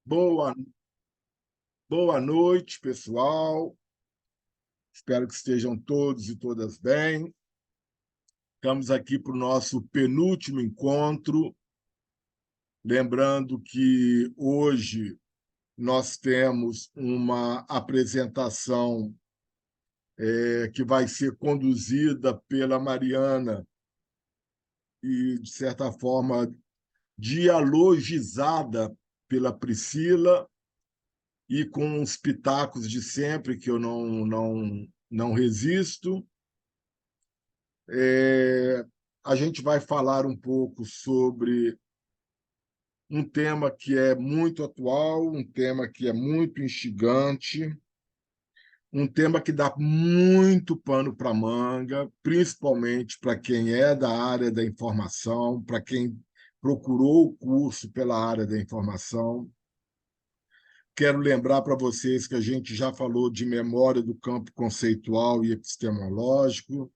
Boa, boa noite, pessoal. Espero que estejam todos e todas bem. Estamos aqui para o nosso penúltimo encontro. Lembrando que hoje nós temos uma apresentação que vai ser conduzida pela Mariana e, de certa forma, dialogizada pela Priscila e com os pitacos de sempre que eu não resisto. A gente vai falar um pouco sobre um tema que é muito atual, um tema que é muito instigante, um tema que dá muito pano para manga, principalmente para quem é da área da informação, para quem procurou o curso pela área da informação. Quero lembrar para vocês que a gente já falou de memória do campo conceitual e epistemológico.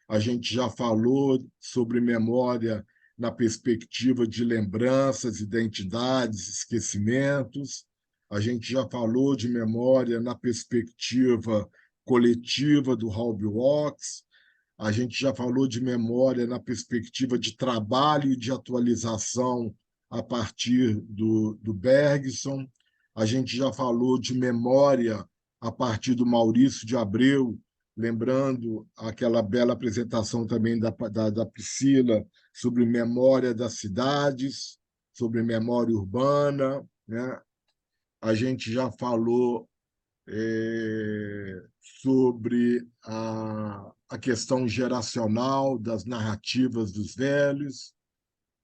A gente já falou sobre memória na perspectiva de lembranças, identidades, esquecimentos. A gente já falou de memória na perspectiva coletiva do Howell Watts. A gente já falou de memória na perspectiva de trabalho e de atualização a partir do Bergson. A gente já falou de memória a partir do Maurício de Abreu, lembrando aquela bela apresentação também da Priscila sobre memória das cidades, sobre memória urbana, né? A gente já falou sobre a questão geracional das narrativas dos velhos,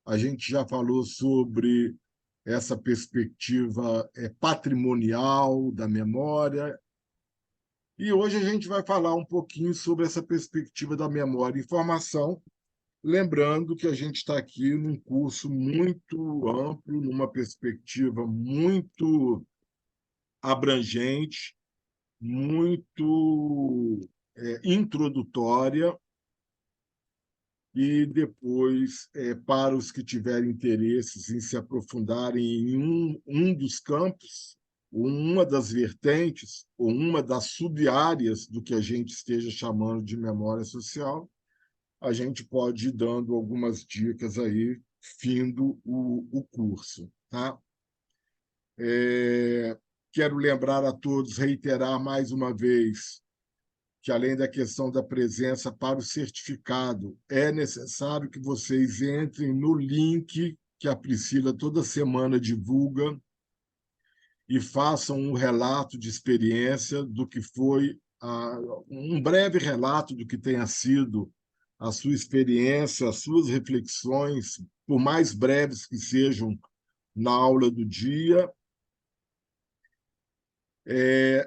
a gente já falou sobre essa perspectiva patrimonial da memória, e hoje a gente vai falar um pouquinho sobre essa perspectiva da memória e informação, lembrando que a gente está aqui num curso muito amplo, numa perspectiva muito abrangente, muito introdutória, e depois, para os que tiverem interesses em se aprofundarem em um dos campos, ou uma das vertentes, ou uma das sub-áreas do que a gente esteja chamando de memória social, a gente pode ir dando algumas dicas aí, findo o curso. Tá? Quero lembrar a todos, reiterar mais uma vez, que, além da questão da presença para o certificado, é necessário que vocês entrem no link que a Priscila toda semana divulga e façam um relato de experiência do que foi, um breve relato do que tenha sido a sua experiência, as suas reflexões, por mais breves que sejam, na aula do dia.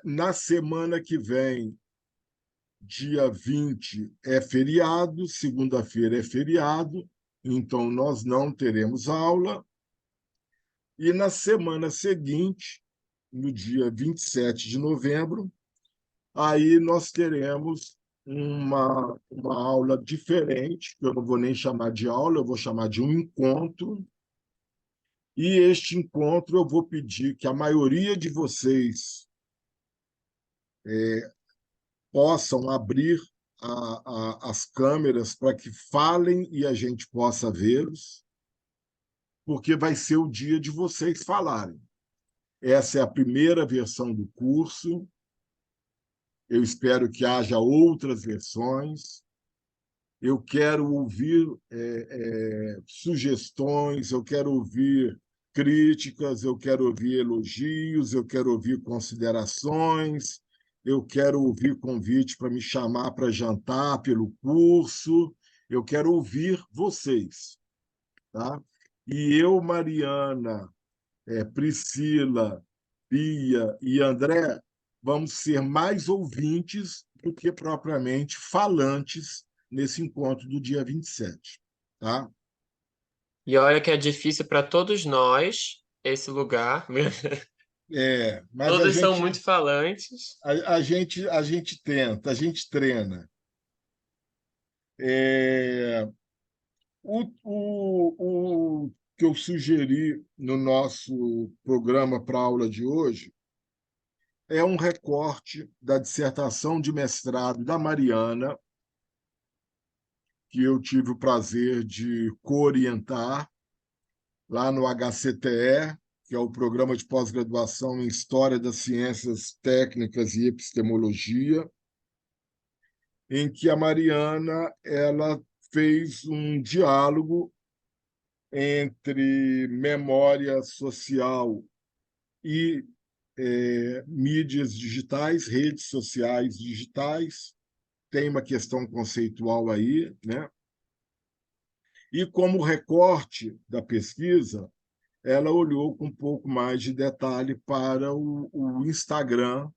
Na semana que vem, dia 20 é feriado, segunda-feira é feriado, então nós não teremos aula. E na semana seguinte, no dia 27 de novembro, aí nós teremos uma aula diferente, que eu não vou nem chamar de aula, eu vou chamar de um encontro. E este encontro eu vou pedir que a maioria de vocês possam abrir as câmeras para que falem e a gente possa vê-los, porque vai ser o dia de vocês falarem. Essa é a primeira versão do curso. Eu espero que haja outras versões. Eu quero ouvir sugestões, eu quero ouvir críticas, eu quero ouvir elogios, eu quero ouvir considerações, eu quero ouvir convite para me chamar para jantar pelo curso, eu quero ouvir vocês. Tá? E eu, Mariana, Priscila, Bia e André, vamos ser mais ouvintes do que propriamente falantes nesse encontro do dia 27. Tá? E olha que é difícil para todos nós esse lugar. Mas Todos são muito falantes. a gente tenta, a gente treina. É, o que eu sugeri no nosso programa para a aula de hoje é um recorte da dissertação de mestrado da Mariana, que eu tive o prazer de co-orientar lá no HCTE, que é o Programa de Pós-Graduação em História das Ciências Técnicas e Epistemologia, em que a Mariana ela fez um diálogo entre memória social e mídias digitais, redes sociais digitais, tem uma questão conceitual aí, né? E como recorte da pesquisa, ela olhou com um pouco mais de detalhe para o Instagram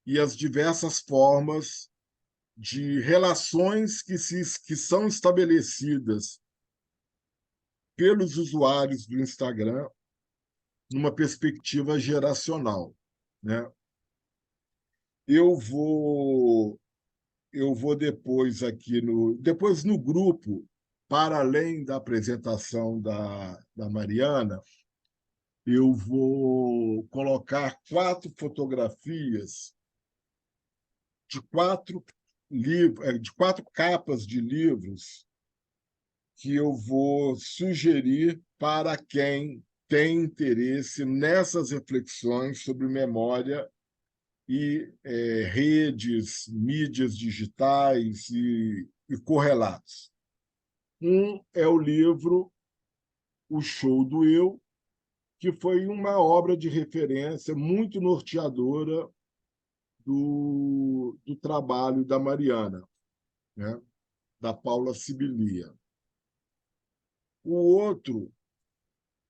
e as diversas formas de relações que são estabelecidas pelos usuários do Instagram numa perspectiva geracional, né? Eu vou eu vou depois no grupo, para além da apresentação da Mariana, eu vou colocar 4 fotografias de 4 livros, de 4 capas de livros que eu vou sugerir para quem tem interesse nessas reflexões sobre memória e redes, mídias digitais e correlatos. Um é o livro O Show do Eu, que foi uma obra de referência muito norteadora do trabalho da Mariana, né? Da Paula Sibilia. O outro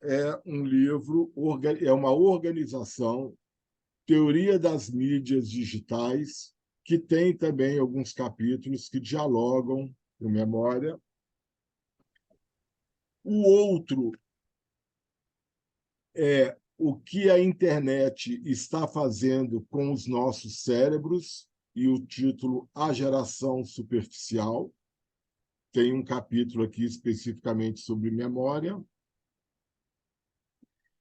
é um livro, é uma organização, Teoria das Mídias Digitais, que tem também alguns capítulos que dialogam com memória. O outro é o que a internet está fazendo com os nossos cérebros, e o título A Geração Superficial. Tem um capítulo aqui especificamente sobre memória.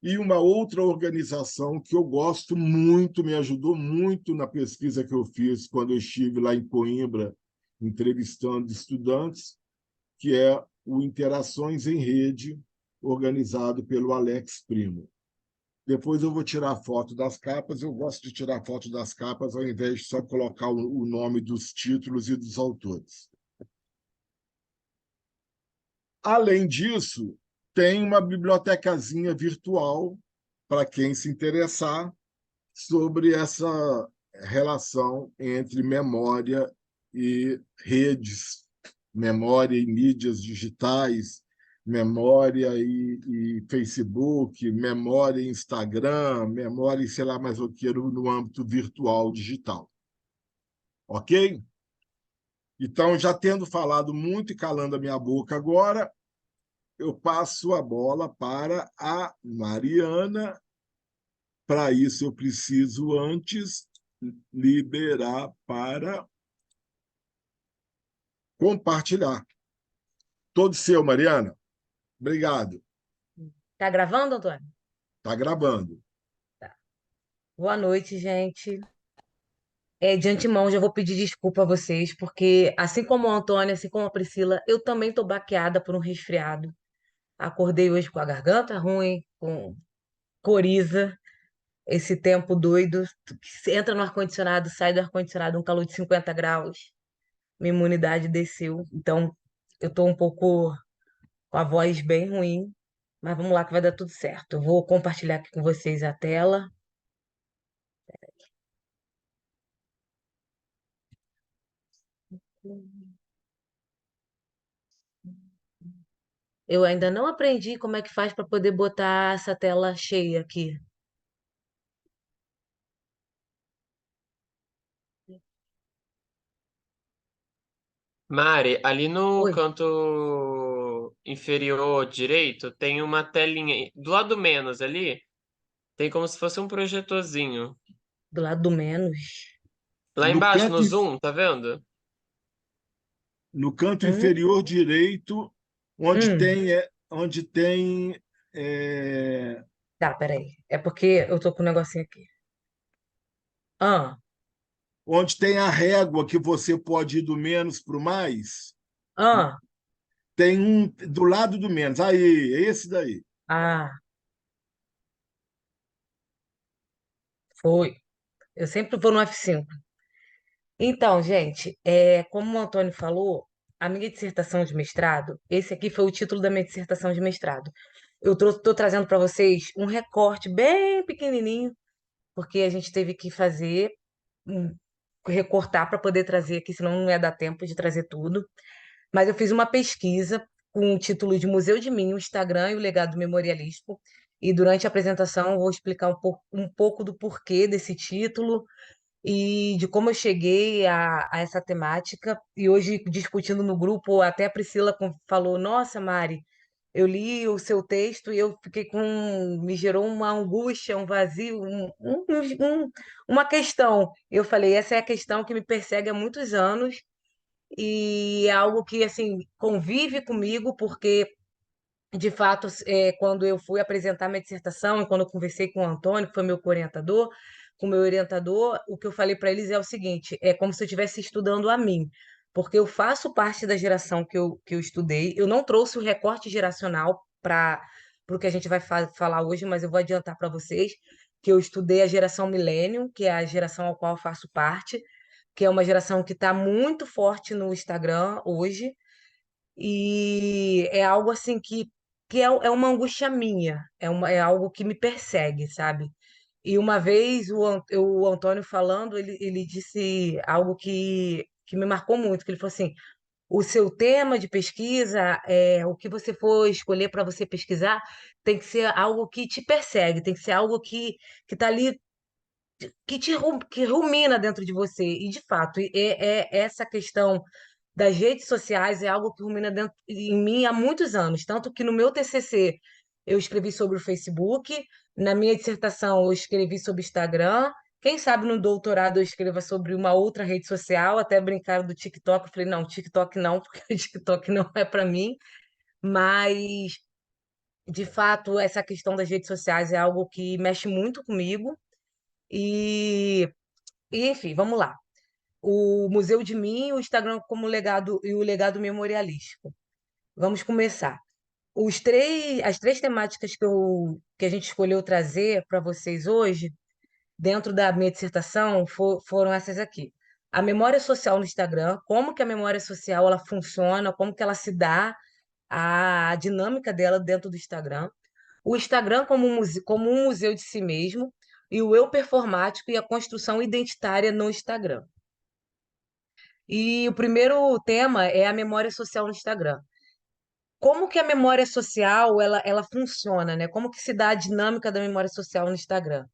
E uma outra organização que eu gosto muito, me ajudou muito na pesquisa que eu fiz quando eu estive lá em Coimbra, entrevistando estudantes, que é o Interações em Rede, organizado pelo Alex Primo. Depois eu vou tirar foto das capas. Eu gosto de tirar foto das capas ao invés de só colocar o nome dos títulos e dos autores. Além disso, tem uma bibliotecazinha virtual para quem se interessar sobre essa relação entre memória e redes, memória e mídias digitais, memória e Facebook, memória e Instagram, memória e sei lá mais o que no âmbito virtual digital. Ok? Então, já tendo falado muito e calando a minha boca agora, eu passo a bola para a Mariana. Para isso, eu preciso antes liberar para compartilhar. Todo seu, Mariana. Obrigado. Tá gravando, Antônio? Está gravando. Tá. Boa noite, gente. De antemão, já vou pedir desculpa a vocês, porque assim como o Antônio, assim como a Priscila, eu também tô baqueada por um resfriado. Acordei hoje com a garganta ruim, com coriza, esse tempo doido, que você entra no ar-condicionado, sai do ar-condicionado, um calor de 50 graus, minha imunidade desceu. Então, eu tô um pouco com a voz bem ruim, mas vamos lá que vai dar tudo certo. Eu vou compartilhar aqui com vocês a tela. Eu ainda não aprendi como é que faz para poder botar essa tela cheia aqui. Mari, ali no Oi, canto inferior direito tem uma telinha. Do lado menos ali, tem como se fosse um projetorzinho. do lado do menos. Lá No embaixo, canto, no Zoom, tá vendo? no canto Hum, inferior direito, onde hum. tem onde tem, é, Tá, peraí. É porque eu tô com um negocinho aqui. Ah, onde tem a régua que você pode ir do menos para o mais, ah, tem um do lado do menos. Aí, esse daí. ah, foi. Eu sempre vou no F5. Então, gente, como o Antônio falou, a minha dissertação de mestrado, esse aqui foi o título da minha dissertação de mestrado. Eu estou trazendo para vocês um recorte bem pequenininho, porque a gente teve que fazer, um- recortar para poder trazer aqui, senão não ia dar tempo de trazer tudo. Mas eu fiz uma pesquisa com o título de Museu de Mim, o Instagram e o legado memorialístico. E durante a apresentação eu vou explicar um pouco do porquê desse título e de como eu cheguei a essa temática. E hoje, discutindo no grupo, até a Priscila falou: Nossa, Mari, eu li o seu texto e eu fiquei com. Me gerou uma angústia, um vazio, uma questão. Eu falei: Essa é a questão que me persegue há muitos anos e é algo que, assim, convive comigo, porque. De fato, quando eu fui apresentar minha dissertação e quando eu conversei com o Antônio, que foi meu orientador, com o meu orientador, o que eu falei para eles é o seguinte: é como se eu estivesse estudando a mim, porque eu faço parte da geração que eu estudei. Eu não trouxe o recorte geracional para o que a gente vai falar hoje, mas eu vou adiantar para vocês que eu estudei a geração Millennium, que é a geração ao qual eu faço parte, que é uma geração que está muito forte no Instagram hoje e é algo assim que é uma angústia minha, é algo que me persegue, sabe? E uma vez o Antônio falando, ele disse algo que me marcou muito, que ele falou assim, o seu tema de pesquisa, o que você for escolher para você pesquisar, tem que ser algo que te persegue, tem que ser algo que está ali, que rumina dentro de você. E, de fato, é essa questão das redes sociais é algo que rumina dentro em mim há muitos anos. Tanto que no meu TCC eu escrevi sobre o Facebook, na minha dissertação eu escrevi sobre o Instagram. Quem sabe no doutorado eu escreva sobre uma outra rede social, até brincaram do TikTok. Eu falei, não, TikTok não, porque o TikTok não é para mim. Mas, de fato, essa questão das redes sociais é algo que mexe muito comigo. E, enfim, vamos lá. O Museu de Mim, o Instagram como legado e o legado memorialístico. Vamos começar. As três temáticas que a gente escolheu trazer para vocês hoje, dentro da minha dissertação, foram essas aqui. A memória social no Instagram, como que a memória social ela funciona, como que ela se dá, a dinâmica dela dentro do Instagram. O Instagram como um museu de si mesmo e o eu performático e a construção identitária no Instagram. E o primeiro tema é a memória social no Instagram. Como que a memória social ela funciona, né? Como que se dá a dinâmica da memória social no Instagram?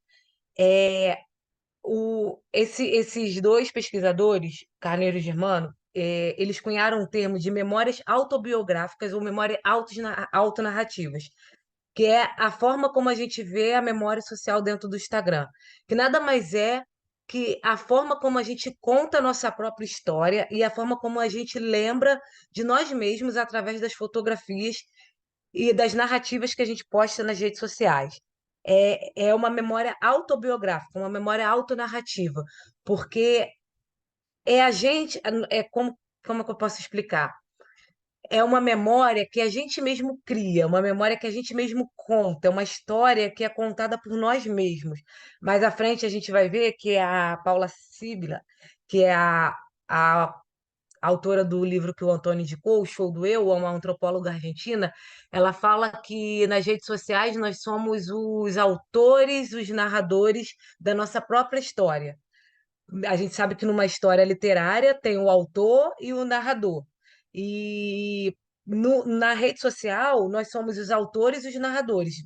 Esses dois pesquisadores, Carneiro e Germano, eles cunharam o termo de memórias autobiográficas ou memórias autonarrativas, que é a forma como a gente vê a memória social dentro do Instagram, que nada mais é que a forma como a gente conta a nossa própria história e a forma como a gente lembra de nós mesmos através das fotografias e das narrativas que a gente posta nas redes sociais. É uma memória autobiográfica, uma memória autonarrativa, porque é a gente, como é que eu posso explicar? É uma memória que a gente mesmo cria, uma memória que a gente mesmo conta, é uma história que é contada por nós mesmos. Mais à frente a gente vai ver que a Paula Sibila, que é a autora do livro que o Antônio indicou, O Show do Eu, uma antropóloga argentina, ela fala que nas redes sociais nós somos os autores, os narradores da nossa própria história. A gente sabe que numa história literária tem o autor e o narrador. E na rede social, nós somos os autores e os narradores,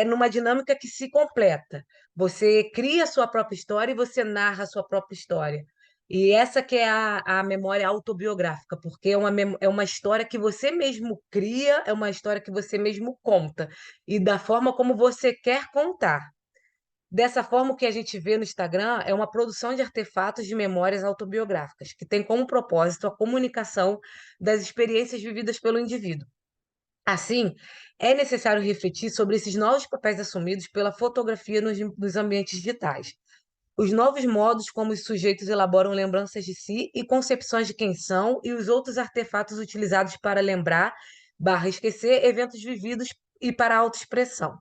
numa dinâmica que se completa. Você cria a sua própria história e você narra a sua própria história. E essa que é a memória autobiográfica, porque é uma história que você mesmo cria, é uma história que você mesmo conta, e da forma como você quer contar. Dessa forma, o que a gente vê no Instagram é uma produção de artefatos de memórias autobiográficas, que tem como propósito a comunicação das experiências vividas pelo indivíduo. Assim, é necessário refletir sobre esses novos papéis assumidos pela fotografia nos ambientes digitais. Os novos modos como os sujeitos elaboram lembranças de si e concepções de quem são, e os outros artefatos utilizados para lembrar, esquecer eventos vividos e para autoexpressão.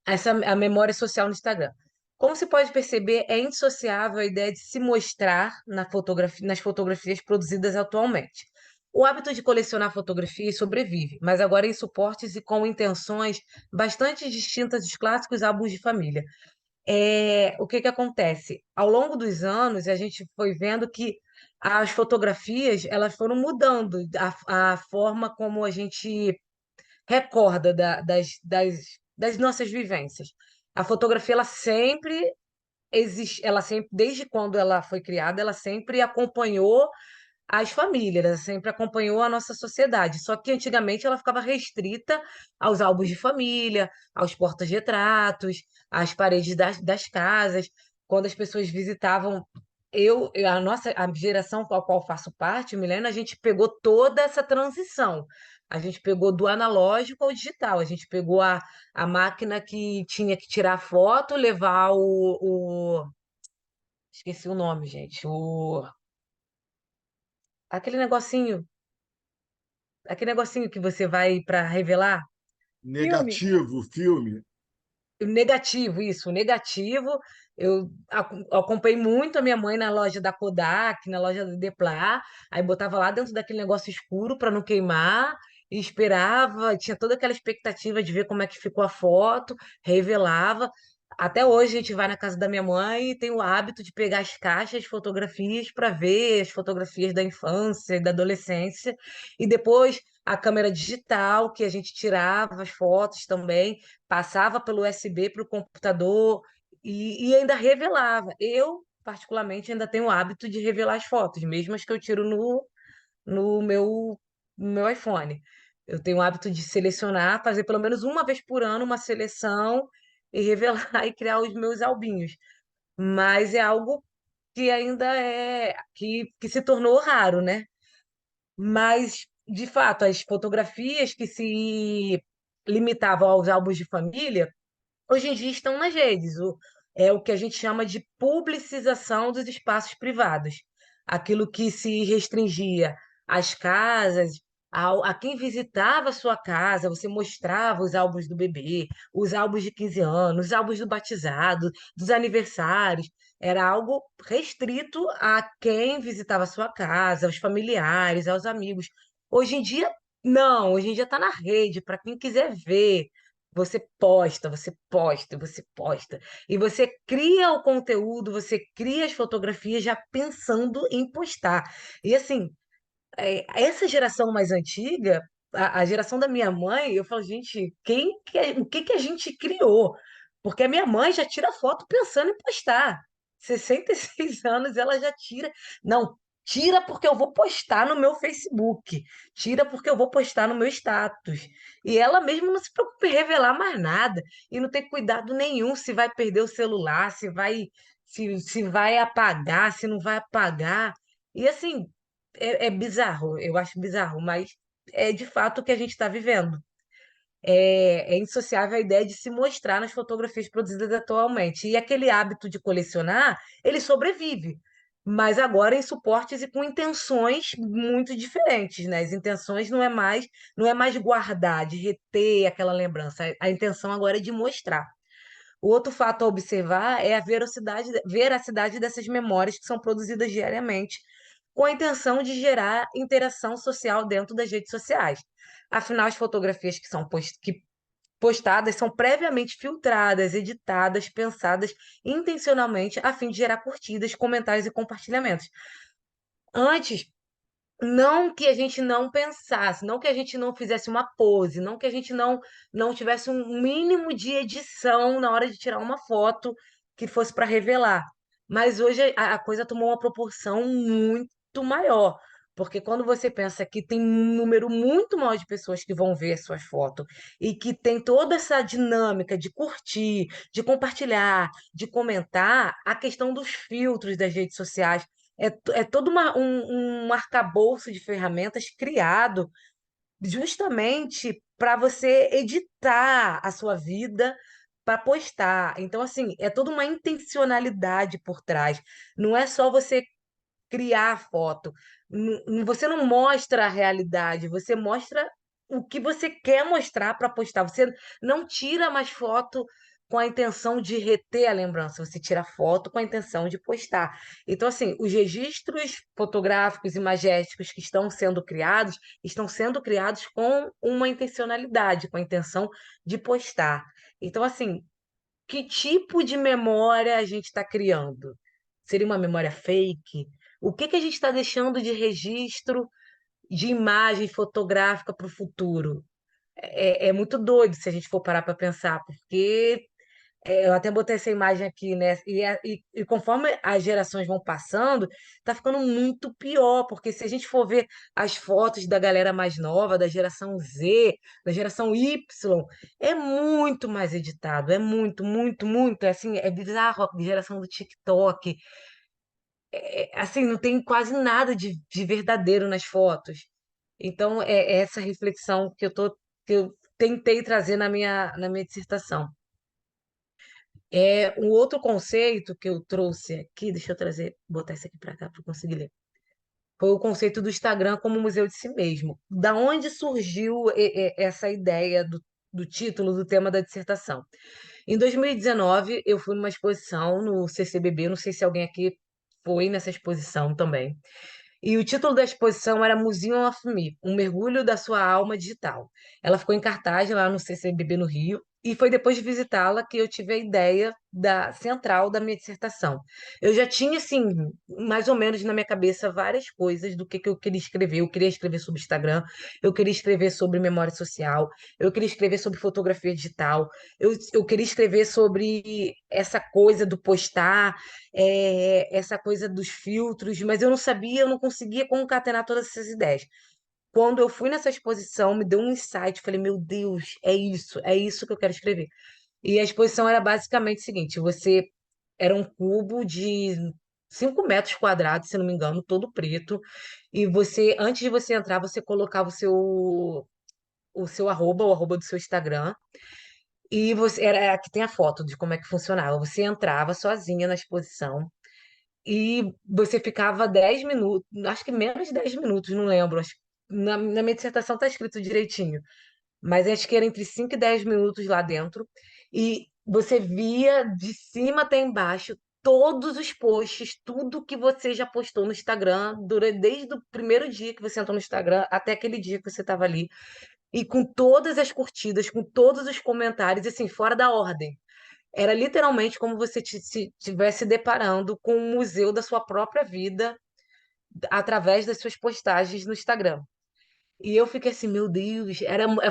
Essa a memória social no Instagram. Como se pode perceber, é indissociável a ideia de se mostrar nas fotografias produzidas atualmente. O hábito de colecionar fotografias sobrevive, mas agora em suportes e com intenções bastante distintas dos clássicos álbuns de família. O que que acontece? Ao longo dos anos, a gente foi vendo que as fotografias elas foram mudando a forma como a gente recorda das nossas vivências. A fotografia, ela sempre existe, ela sempre, desde quando ela foi criada, ela sempre acompanhou as famílias, ela sempre acompanhou a nossa sociedade. Só que antigamente ela ficava restrita aos álbuns de família, aos portas-retratos, às paredes das casas. Quando as pessoas visitavam a geração com a qual faço parte, o milênio, a gente pegou toda essa transição. A gente pegou do analógico ao digital. A gente pegou a máquina que tinha que tirar foto, levar esqueci o nome, gente. Aquele negocinho, aquele negocinho que você vai para revelar. Filme. Negativo, filme. O negativo, isso, o negativo. Eu acompanhei muito a minha mãe na loja da Kodak, na loja da Deplat, aí botava lá dentro daquele negócio escuro para não queimar, e esperava, tinha toda aquela expectativa de ver como é que ficou a foto, revelava. Até hoje a gente vai na casa da minha mãe e tem o hábito de pegar as caixas de fotografias para ver as fotografias da infância e da adolescência, e depois a câmera digital, que a gente tirava as fotos também, passava pelo USB para o computador e ainda revelava. Eu, particularmente, ainda tenho o hábito de revelar as fotos, mesmo as que eu tiro no meu iPhone. Eu tenho o hábito de selecionar, fazer pelo menos uma vez por ano uma seleção e revelar e criar os meus albinhos. Mas é algo que ainda que se tornou raro, né? Mas, de fato, as fotografias que se limitavam aos álbuns de família hoje em dia estão nas redes. É o que a gente chama de publicização dos espaços privados. Aquilo que se restringia às casas, a quem visitava a sua casa, você mostrava os álbuns do bebê, os álbuns de 15 anos, os álbuns do batizado, dos aniversários. Era algo restrito a quem visitava a sua casa, aos familiares, aos amigos. Hoje em dia, não. Hoje em dia está na rede, para quem quiser ver. Você posta, você posta, você posta. E você cria o conteúdo, você cria as fotografias já pensando em postar. E assim, essa geração mais antiga, a geração da minha mãe, eu falo, gente, o que que a gente criou? Porque a minha mãe já tira foto pensando em postar. 66 anos ela já tira. Não, tira porque eu vou postar no meu Facebook. Tira porque eu vou postar no meu status. E ela mesmo não se preocupa em revelar mais nada. E não tem cuidado nenhum se vai perder o celular, se vai apagar, se não vai apagar. E assim, é bizarro, eu acho bizarro, mas é de fato o que a gente está vivendo. É indissociável a ideia de se mostrar nas fotografias produzidas atualmente. E aquele hábito de colecionar, ele sobrevive, mas agora em suportes e com intenções muito diferentes, né? As intenções não é mais guardar, de reter aquela lembrança. A intenção agora é de mostrar. O outro fato a observar é a veracidade dessas memórias que são produzidas diariamente, com a intenção de gerar interação social dentro das redes sociais. Afinal, as fotografias que postadas são previamente filtradas, editadas, pensadas intencionalmente a fim de gerar curtidas, comentários e compartilhamentos. Antes, não que a gente não pensasse, não que a gente não fizesse uma pose, não que a gente não tivesse um mínimo de edição na hora de tirar uma foto que fosse para revelar. Mas hoje a coisa tomou uma proporção muito maior, Porque quando você pensa que tem um número muito maior de pessoas que vão ver as suas fotos e que tem toda essa dinâmica de curtir, de compartilhar, de comentar, a questão dos filtros das redes sociais é todo um arcabouço de ferramentas criado justamente para você editar a sua vida para postar. Então, assim, é toda uma intencionalidade por trás. Não é só você criar a foto. Você não mostra a realidade, você mostra o que você quer mostrar para postar. Você não tira mais foto com a intenção de reter a lembrança, você tira foto com a intenção de postar. Então, assim, os registros fotográficos e magéticos que estão sendo criados com uma intencionalidade, com a intenção de postar. Então, assim, que tipo de memória a gente está criando? Seria uma memória fake? O que que a gente está deixando de registro de imagem fotográfica para o futuro? É muito doido se a gente for parar para pensar, porque eu até botei essa imagem aqui, né? E conforme as gerações vão passando, tá ficando muito pior, porque se a gente for ver as fotos da galera mais nova, da geração Z, da geração Y, é muito mais editado, é muito, muito, muito, assim, é bizarro a geração do TikTok, assim, não tem quase nada de verdadeiro nas fotos. Então, é essa reflexão que eu tentei trazer na minha dissertação. Um outro conceito que eu trouxe aqui, deixa eu trazer, botar isso aqui para cá para eu conseguir ler. Foi o conceito do Instagram como museu de si mesmo. Da onde surgiu essa ideia do título do tema da dissertação? Em 2019, eu fui numa exposição no CCBB, não sei se alguém aqui foi nessa exposição também. E o título da exposição era Museum of Me, um mergulho da sua alma digital. Ela ficou em cartaz lá no CCBB no Rio, e foi depois de visitá-la que eu tive a ideia da central da minha dissertação. Eu já tinha, assim, mais ou menos na minha cabeça várias coisas do que eu queria escrever. Eu queria escrever sobre Instagram, eu queria escrever sobre memória social, eu queria escrever sobre fotografia digital, eu queria escrever sobre essa coisa do postar, essa coisa dos filtros, mas eu não sabia, eu não conseguia concatenar todas essas ideias. Quando eu fui nessa exposição, me deu um insight, falei, meu Deus, é isso que eu quero escrever. E a exposição era basicamente o seguinte: você era um cubo de 5 metros quadrados, se não me engano, todo preto, e você, antes de você entrar, você colocava o seu arroba, o arroba do seu Instagram, e você era aqui tem a foto de como é que funcionava. Você entrava sozinha na exposição e você ficava 10 minutos, acho que menos de 10 minutos, não lembro. Na minha dissertação está escrito direitinho, mas acho que era entre 5 e 10 minutos lá dentro. E você via de cima até embaixo todos os posts, tudo que você já postou no Instagram, desde o primeiro dia que você entrou no Instagram até aquele dia que você estava ali. E com todas as curtidas, com todos os comentários, assim, fora da ordem. Era literalmente como você se estivesse deparando com um museu da sua própria vida através das suas postagens no Instagram. E eu fiquei assim, meu Deus,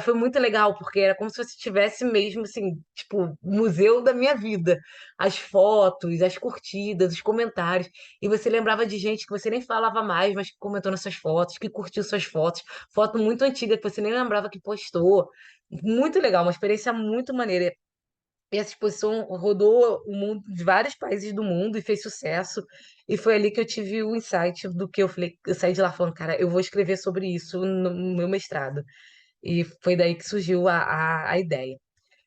foi muito legal, porque era como se você tivesse mesmo, assim, tipo, museu da minha vida. As fotos, as curtidas, os comentários. E você lembrava de gente que você nem falava mais, mas que comentou nas suas fotos, que curtiu suas fotos. Foto muito antiga que você nem lembrava que postou. Muito legal, uma experiência muito maneira. E essa exposição rodou o mundo, de vários países do mundo e fez sucesso. E foi ali que eu tive o insight do que eu falei. Eu saí de lá falando, cara, eu vou escrever sobre isso no meu mestrado. E foi daí que surgiu a ideia.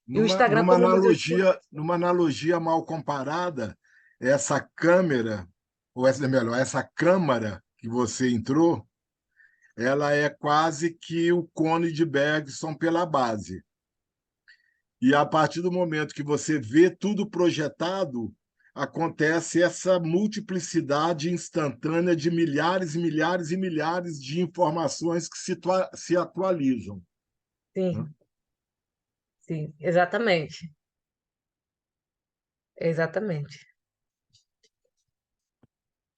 E o Numa, Instagram numa como museu de... analogia, numa analogia mal comparada, essa câmera, ou melhor, essa câmara que você entrou, ela é quase que o cone de Bergson pela base. E a partir do momento que você vê tudo projetado, acontece essa multiplicidade instantânea de milhares e milhares e milhares de informações que se atualizam, né? Sim, sim, exatamente. Exatamente.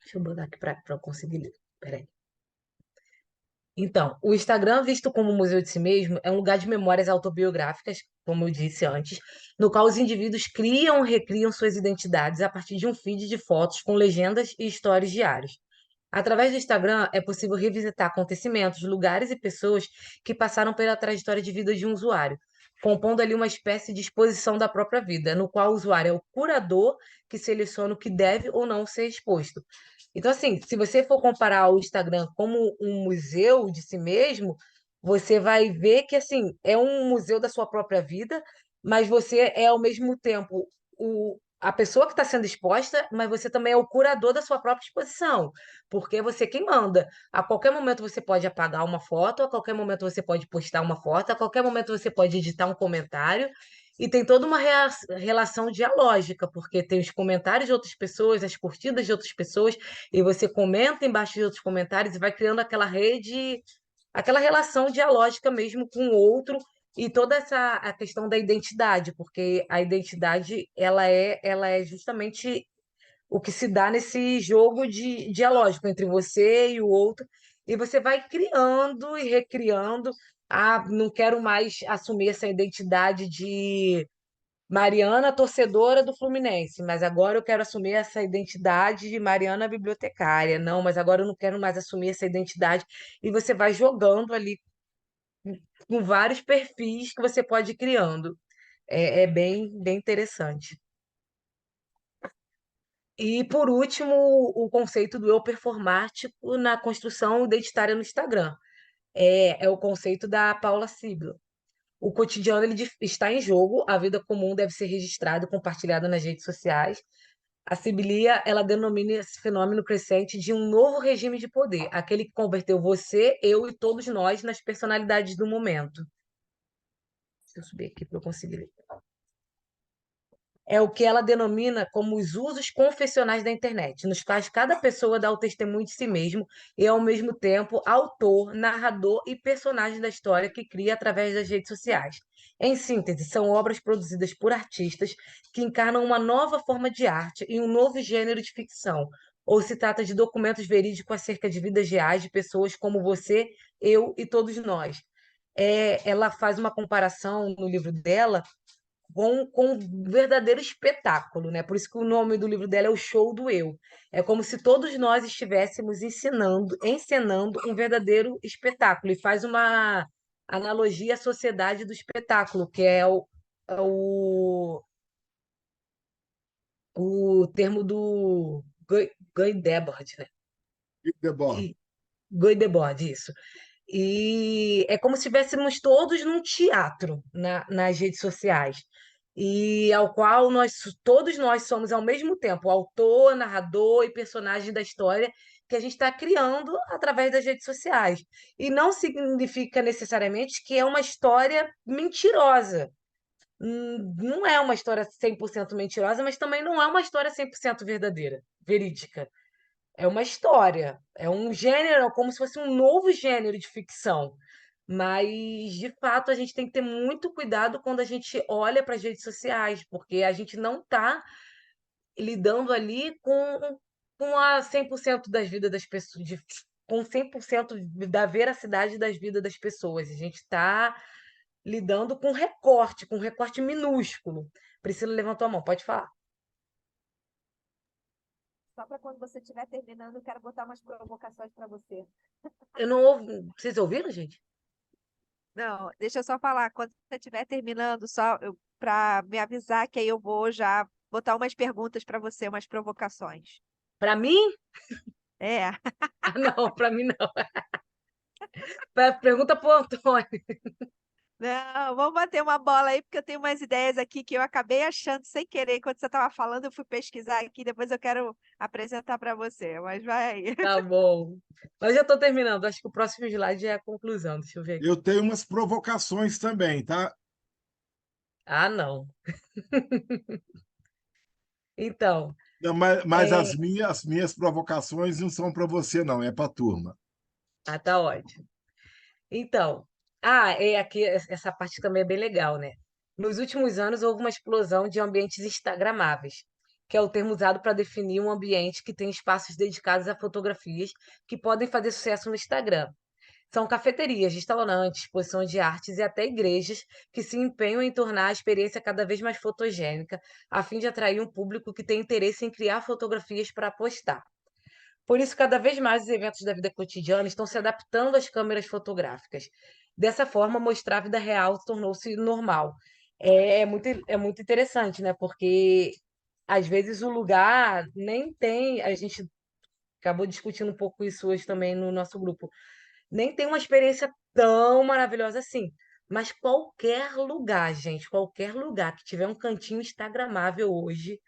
Deixa eu botar aqui para eu conseguir ler. Peraí. Então, o Instagram, visto como um museu de si mesmo, é um lugar de memórias autobiográficas, como eu disse antes, no qual os indivíduos criam e recriam suas identidades a partir de um feed de fotos com legendas e histórias diárias. Através do Instagram, é possível revisitar acontecimentos, lugares e pessoas que passaram pela trajetória de vida de um usuário, compondo ali uma espécie de exposição da própria vida, no qual o usuário é o curador que seleciona o que deve ou não ser exposto. Então, assim, se você for comparar o Instagram como um museu de si mesmo, você vai ver que, assim, é um museu da sua própria vida, mas você é, ao mesmo tempo, a pessoa que está sendo exposta, mas você também é o curador da sua própria exposição, porque você quem manda. A qualquer momento você pode apagar uma foto, a qualquer momento você pode postar uma foto, a qualquer momento você pode editar um comentário, e tem toda uma relação dialógica, porque tem os comentários de outras pessoas, as curtidas de outras pessoas, e você comenta embaixo de outros comentários e vai criando aquela rede, aquela relação dialógica mesmo com o outro e toda essa a questão da identidade, porque a identidade ela é justamente o que se dá nesse jogo de dialógico entre você e o outro, e você vai criando e recriando. Ah, não quero mais assumir essa identidade de Mariana, torcedora do Fluminense, mas agora eu quero assumir essa identidade de Mariana bibliotecária. Não, mas agora eu não quero mais assumir essa identidade. E você vai jogando ali com vários perfis que você pode ir criando. É bem interessante. E, por último, o conceito do eu performático na construção identitária no Instagram. É o conceito da Paula Sibila. O cotidiano está em jogo, a vida comum deve ser registrada e compartilhada nas redes sociais. A Sibilia, ela denomina esse fenômeno crescente de um novo regime de poder, aquele que converteu você, eu e todos nós nas personalidades do momento. Deixa eu subir aqui para eu conseguir ler. É o que ela denomina como os usos confessionais da internet, nos quais cada pessoa dá o testemunho de si mesmo e, ao mesmo tempo, autor, narrador e personagem da história que cria através das redes sociais. Em síntese, são obras produzidas por artistas que encarnam uma nova forma de arte e um novo gênero de ficção, ou se trata de documentos verídicos acerca de vidas reais de pessoas como você, eu e todos nós. Ela faz uma comparação no livro dela com um verdadeiro espetáculo, né? Por isso que o nome do livro dela é O Show do Eu. É como se todos nós estivéssemos encenando um verdadeiro espetáculo. E faz uma analogia à sociedade do espetáculo, que é o termo do Guy Debord, né? Debord. Guy Debord, isso. E é como se estivéssemos todos num teatro nas redes sociais, e ao qual todos nós somos ao mesmo tempo autor, narrador e personagem da história que a gente está criando através das redes sociais. E não significa necessariamente que é uma história mentirosa. Não é uma história 100% mentirosa, mas também não é uma história 100% verdadeira, verídica. É uma história, é um gênero, é como se fosse um novo gênero de ficção. Mas, de fato, a gente tem que ter muito cuidado quando a gente olha para as redes sociais, porque a gente não está lidando ali com a 100% das vidas das pessoas, com 100% da veracidade das vidas das pessoas. A gente está lidando com um recorte minúsculo. Priscila levantou a mão, pode falar. Só para quando você estiver terminando, eu quero botar umas provocações para você. Eu não ouvi. Vocês ouviram, gente? Não, deixa eu só falar. Quando você estiver terminando, só para me avisar que aí eu vou já botar umas perguntas para você, umas provocações. Para mim? É. Ah, não, para mim não. Pergunta pro Antônio. Não, vamos bater uma bola aí, porque eu tenho umas ideias aqui que eu acabei achando sem querer. Enquanto você estava falando, eu fui pesquisar aqui, depois eu quero apresentar para você, mas vai aí. Tá bom. Mas já estou terminando. Acho que o próximo slide é a conclusão. Deixa eu ver aqui. Eu tenho umas provocações também, tá? Ah, não. Então, Não, mas é... as minhas provocações não são para você, não, é para a turma. tá ótimo. Então, aqui, essa parte também é bem legal, né? Nos últimos anos, houve uma explosão de ambientes instagramáveis, que é o termo usado para definir um ambiente que tem espaços dedicados a fotografias que podem fazer sucesso no Instagram. São cafeterias, restaurantes, exposições de artes e até igrejas que se empenham em tornar a experiência cada vez mais fotogênica, a fim de atrair um público que tem interesse em criar fotografias para postar. Por isso, cada vez mais os eventos da vida cotidiana estão se adaptando às câmeras fotográficas. Dessa forma, mostrar a vida real tornou-se normal. É muito interessante, né? Porque às vezes o lugar nem tem. A gente acabou discutindo um pouco isso hoje também no nosso grupo. Nem tem uma experiência tão maravilhosa assim. Mas qualquer lugar, gente, qualquer lugar que tiver um cantinho instagramável hoje,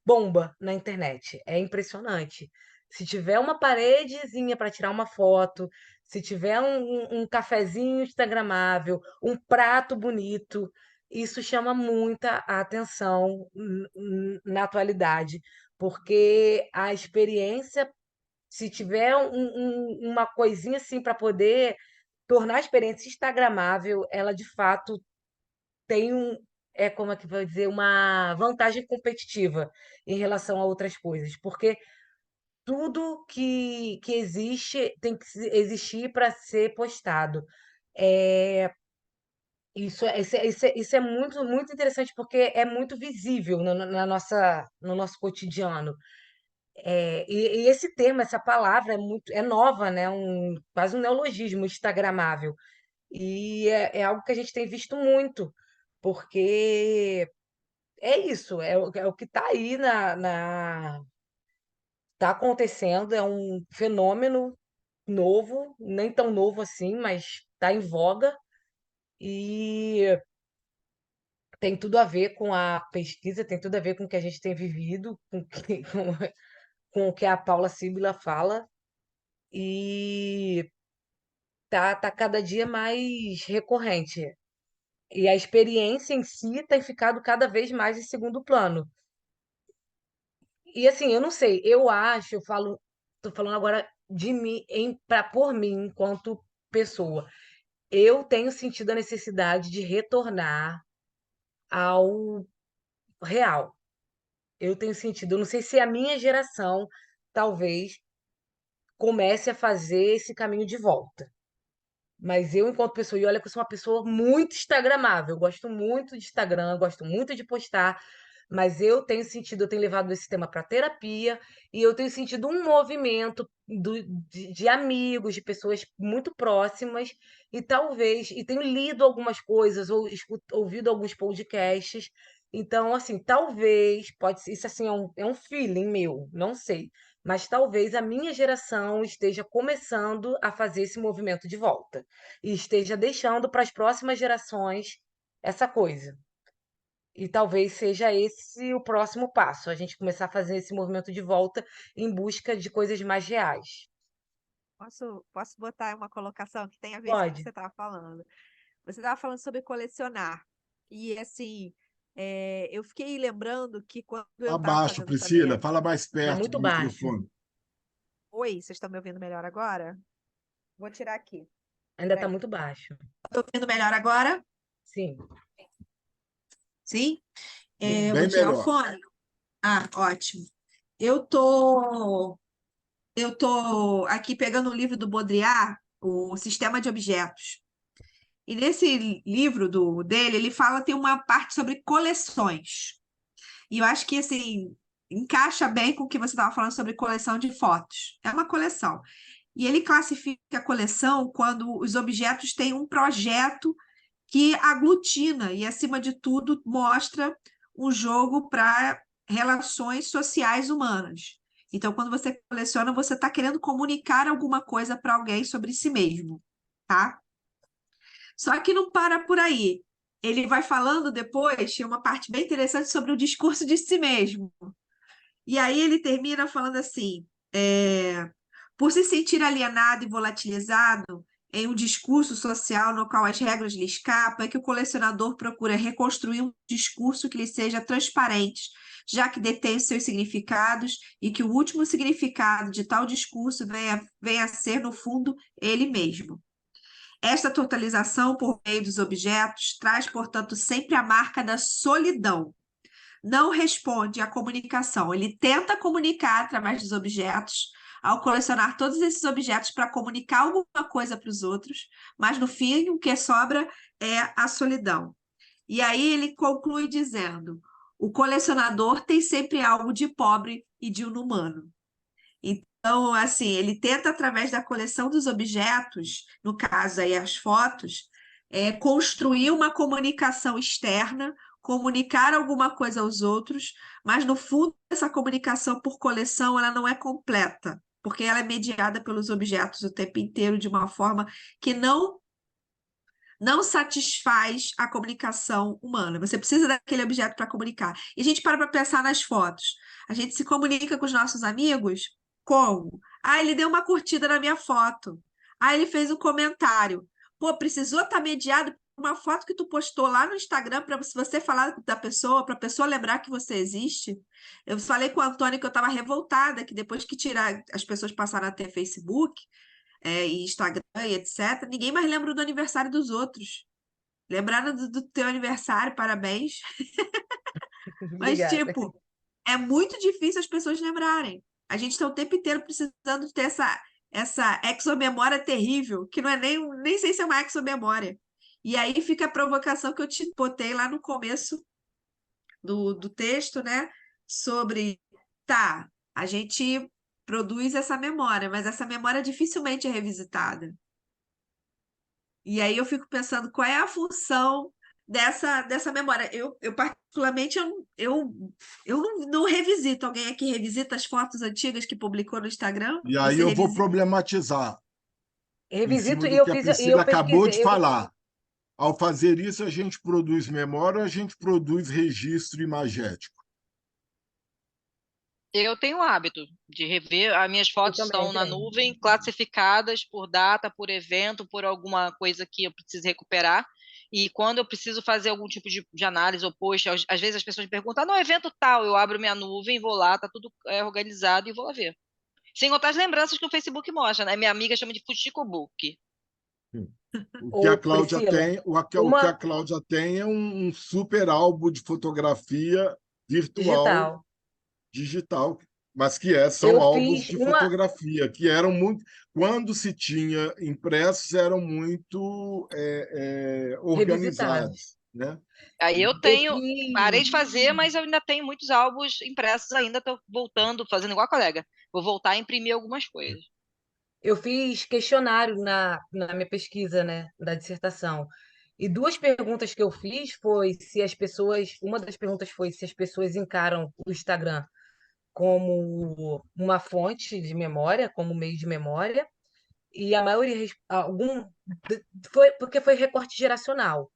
bomba na internet. É impressionante. Se tiver uma paredezinha para tirar uma foto, se tiver um cafezinho instagramável, um prato bonito, isso chama muita atenção na atualidade, porque a experiência, se tiver uma coisinha assim para poder tornar a experiência instagramável, ela de fato tem como é que vou dizer, uma vantagem competitiva em relação a outras coisas, porque tudo que existe tem que existir para ser postado. É, isso é muito, muito interessante, porque é muito visível no nosso cotidiano. E esse termo, essa palavra é nova, né? Quase um neologismo, instagramável. E é algo que a gente tem visto muito, porque é isso, é o que está aí tá acontecendo, é um fenômeno novo, nem tão novo assim, mas está em voga e tem tudo a ver com a pesquisa, tem tudo a ver com o que a gente tem vivido, com o que a Paula Sibila fala, e tá cada dia mais recorrente. E a experiência em si tem ficado cada vez mais em segundo plano. E assim, eu não sei, tô falando agora de mim, por mim, enquanto pessoa. Eu tenho sentido a necessidade de retornar ao real. Eu tenho sentido, eu não sei se a minha geração talvez comece a fazer esse caminho de volta. Mas eu, enquanto pessoa, e olha que eu sou uma pessoa muito instagramável, eu gosto muito de Instagram, gosto muito de postar, mas eu tenho levado esse tema para terapia e eu tenho sentido um movimento de amigos, de pessoas muito próximas, e tenho lido algumas coisas, ou ouvido alguns podcasts. Então, assim, talvez, pode ser, isso assim é um feeling meu, não sei. Mas talvez a minha geração esteja começando a fazer esse movimento de volta e esteja deixando para as próximas gerações essa coisa. E talvez seja esse o próximo passo, a gente começar a fazer esse movimento de volta em busca de coisas mais reais. Posso botar uma colocação que tem a ver com o que Pode. você estava falando? Você estava falando sobre colecionar. E assim, eu fiquei lembrando que quando eu estava Abaixo, fazendo também. Priscila, fala mais Tá perto do muito baixo. microfone. Oi, vocês estão me ouvindo melhor agora? Vou tirar aqui. Ainda tá Peraí. muito baixo. Estou ouvindo melhor agora? Sim, Sim? bem. Eu vou Bem tirar o melhor. fone. Ah, ótimo. Eu tô, eu tô aqui pegando o livro do Baudrillard, O Sistema de Objetos. E nesse livro dele, ele fala, tem uma parte sobre coleções. E eu acho que, assim, encaixa bem com o que você estava falando sobre coleção de fotos. É uma coleção. E ele classifica a coleção quando os objetos têm um projeto que aglutina e, acima de tudo, mostra um jogo para relações sociais humanas. Então, quando você coleciona, você está querendo comunicar alguma coisa para alguém sobre si mesmo, tá? Só que não para por aí. Ele vai falando depois, tinha uma parte bem interessante sobre o discurso de si mesmo. E aí ele termina falando assim: por se sentir alienado e volatilizado em um discurso social no qual as regras lhe escapam, é que o colecionador procura reconstruir um discurso que lhe seja transparente, já que detém os seus significados e que o último significado de tal discurso venha a ser, no fundo, ele mesmo. Esta totalização por meio dos objetos traz, portanto, sempre a marca da solidão. Não responde à comunicação. Ele tenta comunicar através dos objetos, ao colecionar todos esses objetos para comunicar alguma coisa para os outros, mas no fim o que sobra é a solidão. E aí ele conclui dizendo: o colecionador tem sempre algo de pobre e de inumano. Então, assim, ele tenta, através da coleção dos objetos, no caso aí as fotos, construir uma comunicação externa, comunicar alguma coisa aos outros, mas no fundo essa comunicação por coleção ela não é completa, porque ela é mediada pelos objetos o tempo inteiro de uma forma que não satisfaz a comunicação humana. Você precisa daquele objeto para comunicar. E a gente para pensar nas fotos. A gente se comunica com os nossos amigos como? Ah, ele deu uma curtida na minha foto. Ah, ele fez um comentário. Pô, precisou estar mediado por uma foto que tu postou lá no Instagram para você falar da pessoa, para a pessoa lembrar que você existe. Eu falei com o Antônio que eu estava revoltada, que depois que as pessoas passaram a ter Facebook, e Instagram e etc., ninguém mais lembra do aniversário dos outros. Lembraram do teu aniversário, parabéns. Mas, Obrigada. tipo, é muito difícil as pessoas lembrarem. A gente está o tempo inteiro precisando ter essa exomemória terrível, que não é nem sei se é uma exomemória. E aí fica a provocação que eu te botei lá no começo do texto, né? Sobre, tá, a gente produz essa memória, mas essa memória dificilmente é revisitada. E aí eu fico pensando qual é a função dessa memória. Eu particularmente, eu não revisito. Alguém aqui revisita as fotos antigas que publicou no Instagram? E aí Você eu vou revisita? problematizar em Revisito cima e do eu que a fiz, e Priscila eu acabou de pesquisei. falar. Ao fazer isso, a gente produz memória ou a gente produz registro imagético? Eu tenho o hábito de rever. As minhas Eu fotos também estão na tenho. nuvem, classificadas por data, por evento, por alguma coisa que eu preciso recuperar. E quando eu preciso fazer algum tipo de análise ou post, às vezes as pessoas me perguntam, no evento tal, eu abro minha nuvem, vou lá, tá tudo organizado e vou lá ver. Sem contar as lembranças que o Facebook mostra, né? Minha amiga chama de Fuxico Book. O que a Ô, Cláudia Priscila, tem, o que a uma Cláudia tem é um super álbum de fotografia virtual, digital. digital, mas são Eu álbuns fiz de uma fotografia, que eram muito, quando se tinha impressos, eram muito revisitada. organizados, né? Aí eu Eu tenho, parei fiz de fazer, mas eu ainda tenho muitos álbuns impressos ainda, estou voltando, fazendo igual a colega. Vou voltar a imprimir algumas coisas. Eu fiz questionário na minha pesquisa, né, da dissertação. E duas perguntas que eu fiz foi se as pessoas, uma das perguntas foi se as pessoas encaram o Instagram como uma fonte de memória, como meio de memória, e a maioria foi porque foi recorte geracional.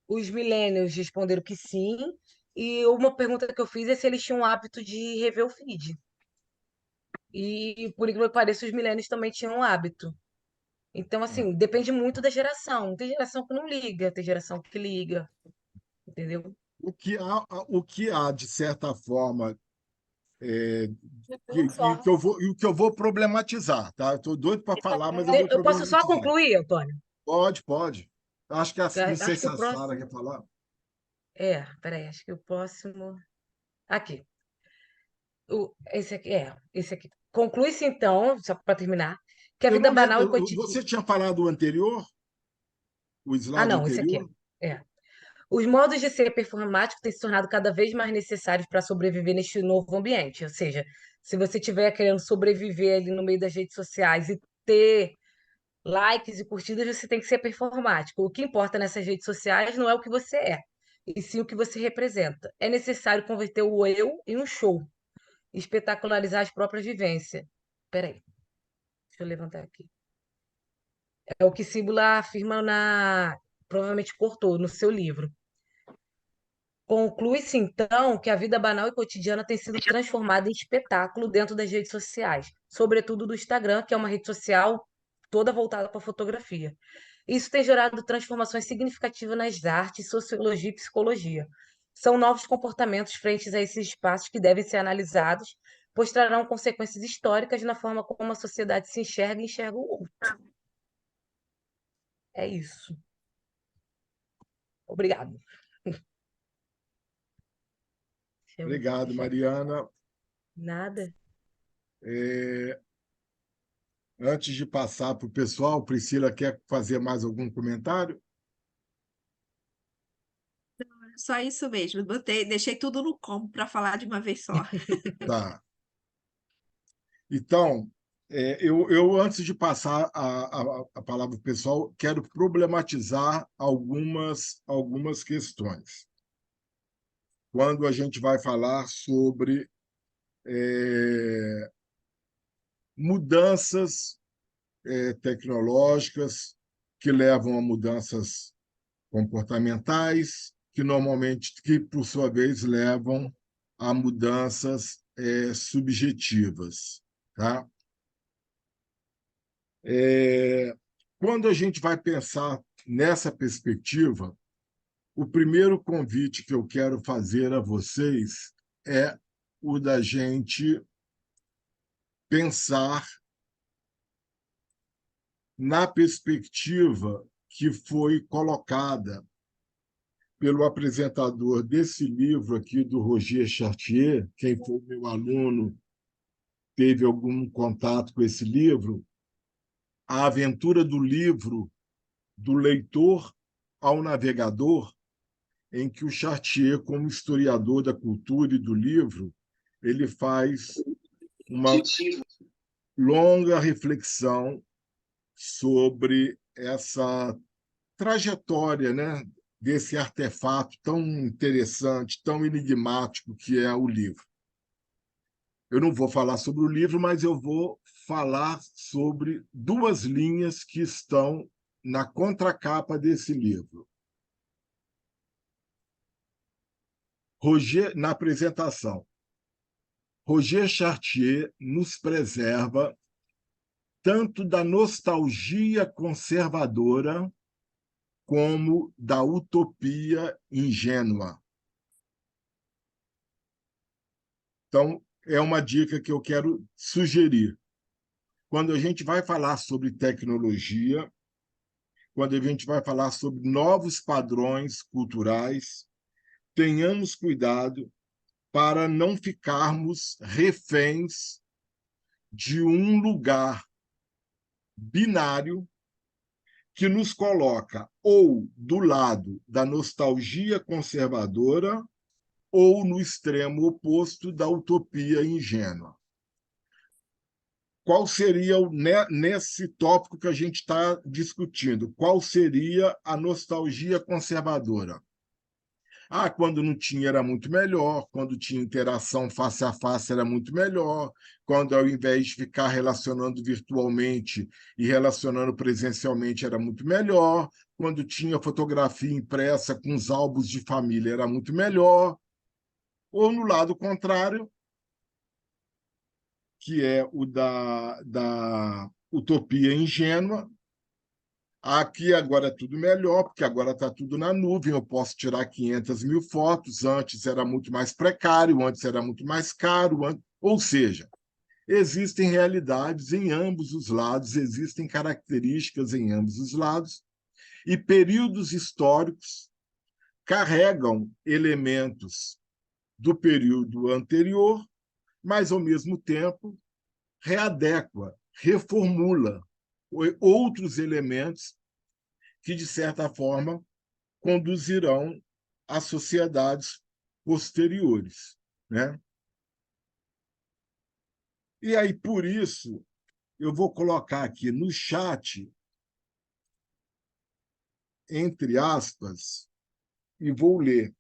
Os millennials responderam que sim, e uma pergunta que eu fiz é se eles tinham o hábito de rever o feed. E, por incrível que pareça, os millennials também tinham o hábito. Então, assim, depende muito da geração. Tem geração que não liga, tem geração que liga, entendeu? O que há de certa forma, Não e só. o que eu vou problematizar, tá? Estou doido para falar, mas eu vou Eu posso só problematizar. concluir, Antônio? Pode, pode. Acho que não sei Acho que se o a Sara próximo. quer falar. Peraí, acho que o próximo. Aqui. Esse aqui. Conclui-se, então, só para terminar, que a Eu vida não banal e lembro. cotidiana. Você tinha falado o anterior, o Ah, slide não, esse aqui. anterior? É. Os modos de ser performático têm se tornado cada vez mais necessários para sobreviver neste novo ambiente. Ou seja, se você estiver querendo sobreviver ali no meio das redes sociais e ter likes e curtidas, você tem que ser performático. O que importa nessas redes sociais não é o que você é, e sim o que você representa. É necessário converter o eu em um show, espetacularizar as próprias vivências. Peraí, deixa eu levantar aqui. É o que Síbula afirma provavelmente cortou no seu livro. Conclui-se, então, que a vida banal e cotidiana tem sido transformada em espetáculo dentro das redes sociais, sobretudo do Instagram, que é uma rede social toda voltada para a fotografia. Isso tem gerado transformações significativas nas artes, sociologia e psicologia. São novos comportamentos frente a esses espaços que devem ser analisados, pois trarão consequências históricas na forma como a sociedade se enxerga e enxerga o outro. É isso. Obrigado. Obrigado, Mariana. Nada. Antes de passar para o pessoal, Priscila quer fazer mais algum comentário? Só isso mesmo. Deixei tudo no combo para falar de uma vez só. Tá. Então, antes de passar a palavra para o pessoal, quero problematizar algumas questões. Quando a gente vai falar sobre mudanças tecnológicas que levam a mudanças comportamentais, que por sua vez levam a mudanças subjetivas, tá? Quando a gente vai pensar nessa perspectiva, o primeiro convite que eu quero fazer a vocês é o da gente pensar na perspectiva que foi colocada pelo apresentador desse livro aqui, do Roger Chartier. Quem foi meu aluno teve algum contato com esse livro, A Aventura do Livro, do Leitor ao Navegador, em que o Chartier, como historiador da cultura e do livro, ele faz uma longa reflexão sobre essa trajetória, né, desse artefato tão interessante, tão enigmático que é o livro. Eu não vou falar sobre o livro, mas eu vou falar sobre duas linhas que estão na contracapa desse livro. Na apresentação, Roger Chartier nos preserva tanto da nostalgia conservadora como da utopia ingênua. Então, é uma dica que eu quero sugerir. Quando a gente vai falar sobre tecnologia, quando a gente vai falar sobre novos padrões culturais, tenhamos cuidado para não ficarmos reféns de um lugar binário que nos coloca ou do lado da nostalgia conservadora ou no extremo oposto da utopia ingênua. Qual seria, nesse tópico que a gente está discutindo, qual seria a nostalgia conservadora? Quando não tinha era muito melhor, quando tinha interação face a face era muito melhor, quando ao invés de ficar relacionando virtualmente e relacionando presencialmente era muito melhor, quando tinha fotografia impressa com os álbuns de família era muito melhor, ou no lado contrário, que é o da utopia ingênua. Aqui agora é tudo melhor, porque agora está tudo na nuvem, eu posso tirar 500 mil fotos, antes era muito mais precário, antes era muito mais caro, ou seja, existem realidades em ambos os lados, existem características em ambos os lados, e períodos históricos carregam elementos do período anterior, mas, ao mesmo tempo, readequa, reformula outros elementos que, de certa forma, conduzirão a sociedades posteriores, né? E aí, por isso, eu vou colocar aqui no chat, entre aspas, e vou ler.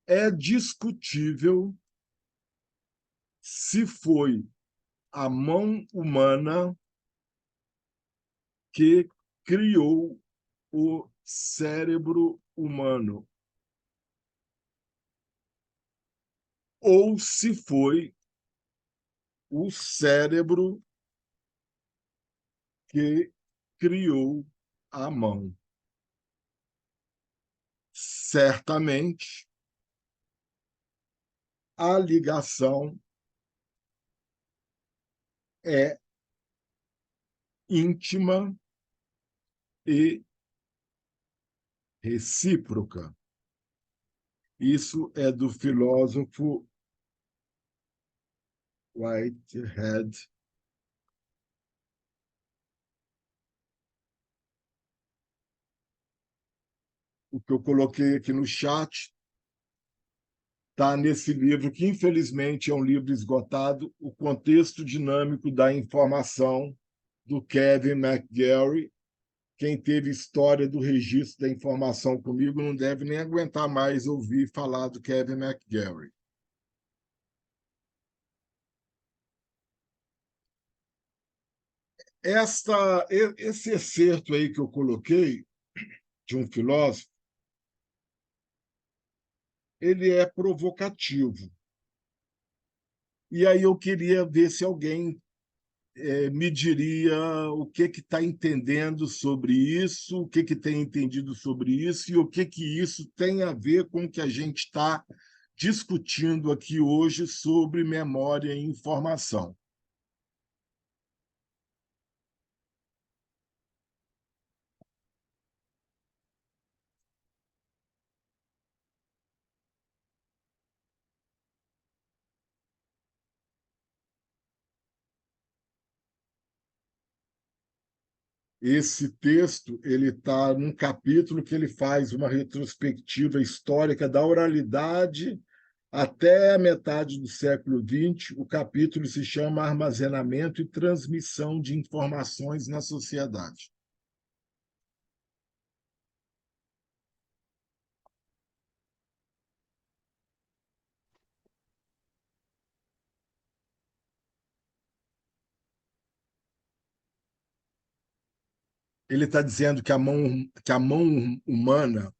É discutível se foi a mão humana que criou o cérebro humano, ou se foi o cérebro que criou a mão. Certamente, a ligação é íntima e recíproca. Isso é do filósofo Whitehead. O que eu coloquei aqui no chat está nesse livro, que infelizmente é um livro esgotado, O Contexto Dinâmico da Informação, do Kevin McGarry. Quem teve história do registro da informação comigo não deve nem aguentar mais ouvir falar do Kevin McGarry. Esse excerto aí que eu coloquei, de um filósofo, ele é provocativo. E aí eu queria ver se alguém me diria o que está entendendo sobre isso, o que tem entendido sobre isso e o que isso tem a ver com o que a gente está discutindo aqui hoje sobre memória e informação. Esse texto ele está num capítulo que ele faz uma retrospectiva histórica da oralidade até a metade do século XX. O capítulo se chama Armazenamento e Transmissão de Informações na Sociedade. Ele está dizendo que a mão humana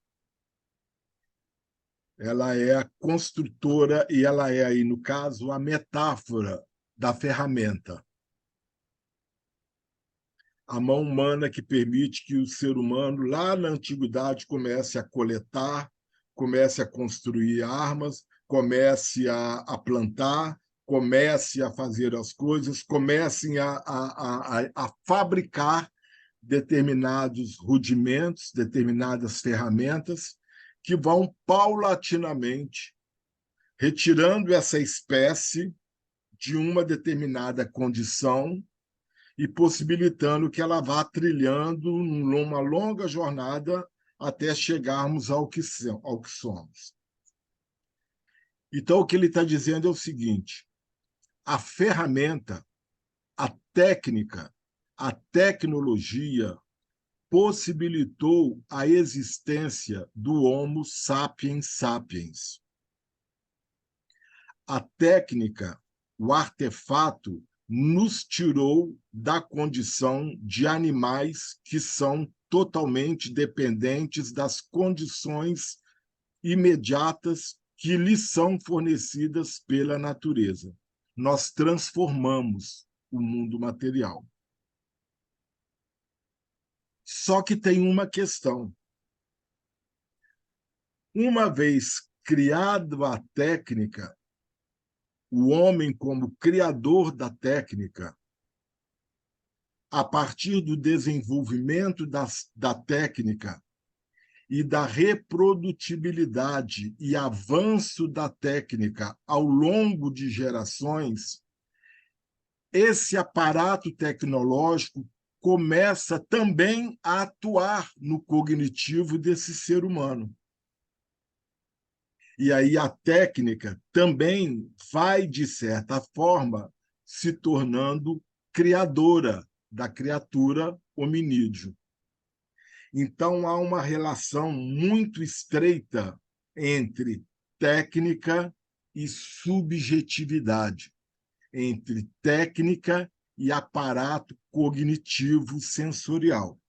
ela é a construtora e ela é, aí, no caso, a metáfora da ferramenta. A mão humana que permite que o ser humano, lá na antiguidade, comece a coletar, comece a construir armas, comece a plantar, comece a fazer as coisas, comece a fabricar determinados rudimentos, determinadas ferramentas, que vão paulatinamente retirando essa espécie de uma determinada condição e possibilitando que ela vá trilhando uma longa jornada até chegarmos ao que somos. Então, o que ele está dizendo é o seguinte: a ferramenta, a técnica, a tecnologia possibilitou a existência do Homo sapiens sapiens. A técnica, o artefato, nos tirou da condição de animais que são totalmente dependentes das condições imediatas que lhes são fornecidas pela natureza. Nós transformamos o mundo material. Só que tem uma questão. Uma vez criada a técnica, o homem como criador da técnica, a partir do desenvolvimento da técnica e da reprodutibilidade e avanço da técnica ao longo de gerações, esse aparato tecnológico começa também a atuar no cognitivo desse ser humano. E aí a técnica também vai, de certa forma, se tornando criadora da criatura hominídeo. Então, há uma relação muito estreita entre técnica e subjetividade, entre técnica e aparato cognitivo sensorial.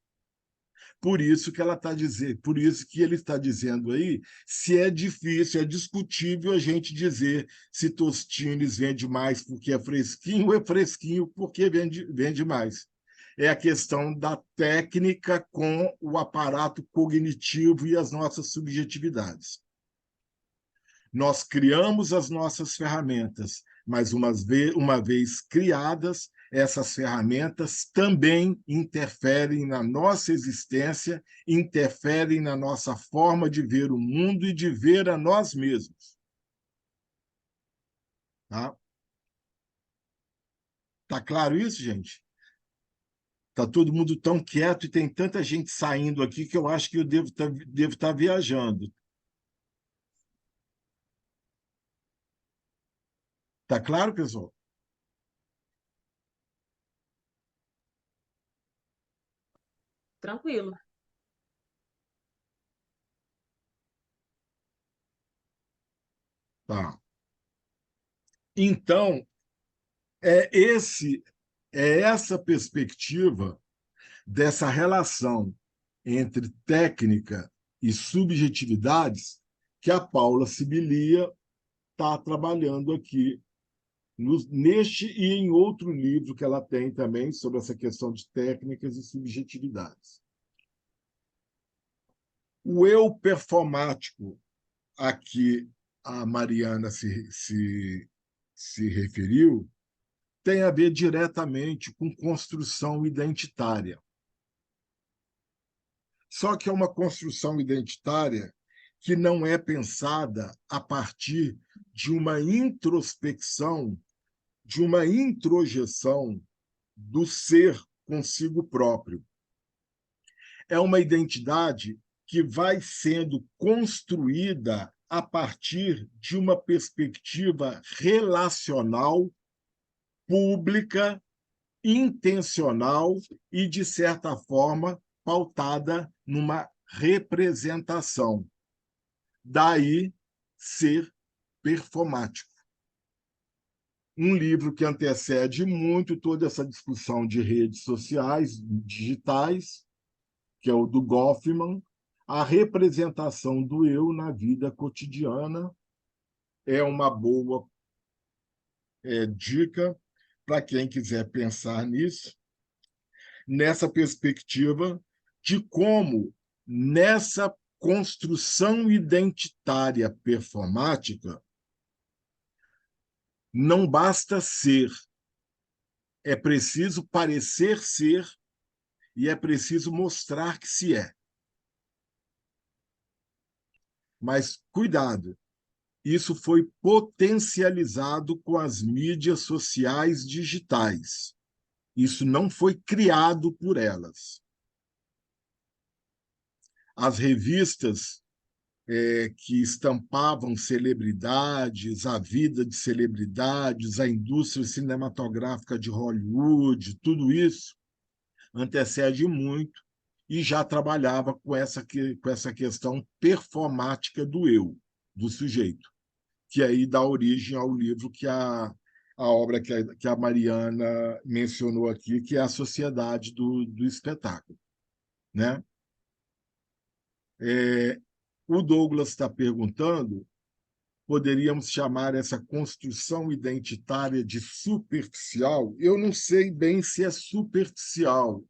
Por isso que ela está dizendo, por isso que ele está dizendo aí, se é difícil, é discutível a gente dizer se Tostines vende mais porque é fresquinho ou é fresquinho porque vende mais. É a questão da técnica com o aparato cognitivo e as nossas subjetividades. Nós criamos as nossas ferramentas, mas uma vez criadas, essas ferramentas também interferem na nossa existência, interferem na nossa forma de ver o mundo e de ver a nós mesmos. Tá? Tá claro isso, gente? Tá todo mundo tão quieto e tem tanta gente saindo aqui que eu acho que eu devo tá viajando. Tá claro, pessoal? Tranquilo. Tá. Então, é esse é essa perspectiva dessa relação entre técnica e subjetividades que a Paula Sibilia está trabalhando aqui neste e em outro livro que ela tem também sobre essa questão de técnicas e subjetividades. O eu performático a que a Mariana se referiu tem a ver diretamente com construção identitária. Só que é uma construção identitária que não é pensada a partir de uma introspecção, de uma introjeção do ser consigo próprio. É uma identidade que vai sendo construída a partir de uma perspectiva relacional, pública, intencional e, de certa forma, pautada numa representação. Daí ser performático. Um livro que antecede muito toda essa discussão de redes sociais, digitais, que é o do Goffman, a representação do eu na vida cotidiana é uma boa dica para quem quiser pensar nisso, nessa perspectiva de como, nessa construção identitária performática, não basta ser, é preciso parecer ser e é preciso mostrar que se é. Mas cuidado, isso foi potencializado com as mídias sociais digitais. Isso não foi criado por elas. As revistas que estampavam celebridades, a vida de celebridades, a indústria cinematográfica de Hollywood, tudo isso antecede muito e já trabalhava com essa questão performática do eu, do sujeito, que aí dá origem ao livro a obra que a Mariana mencionou aqui, que é a Sociedade do Espetáculo. Né? O Douglas está perguntando, poderíamos chamar essa construção identitária de superficial? Eu não sei bem se é superficial,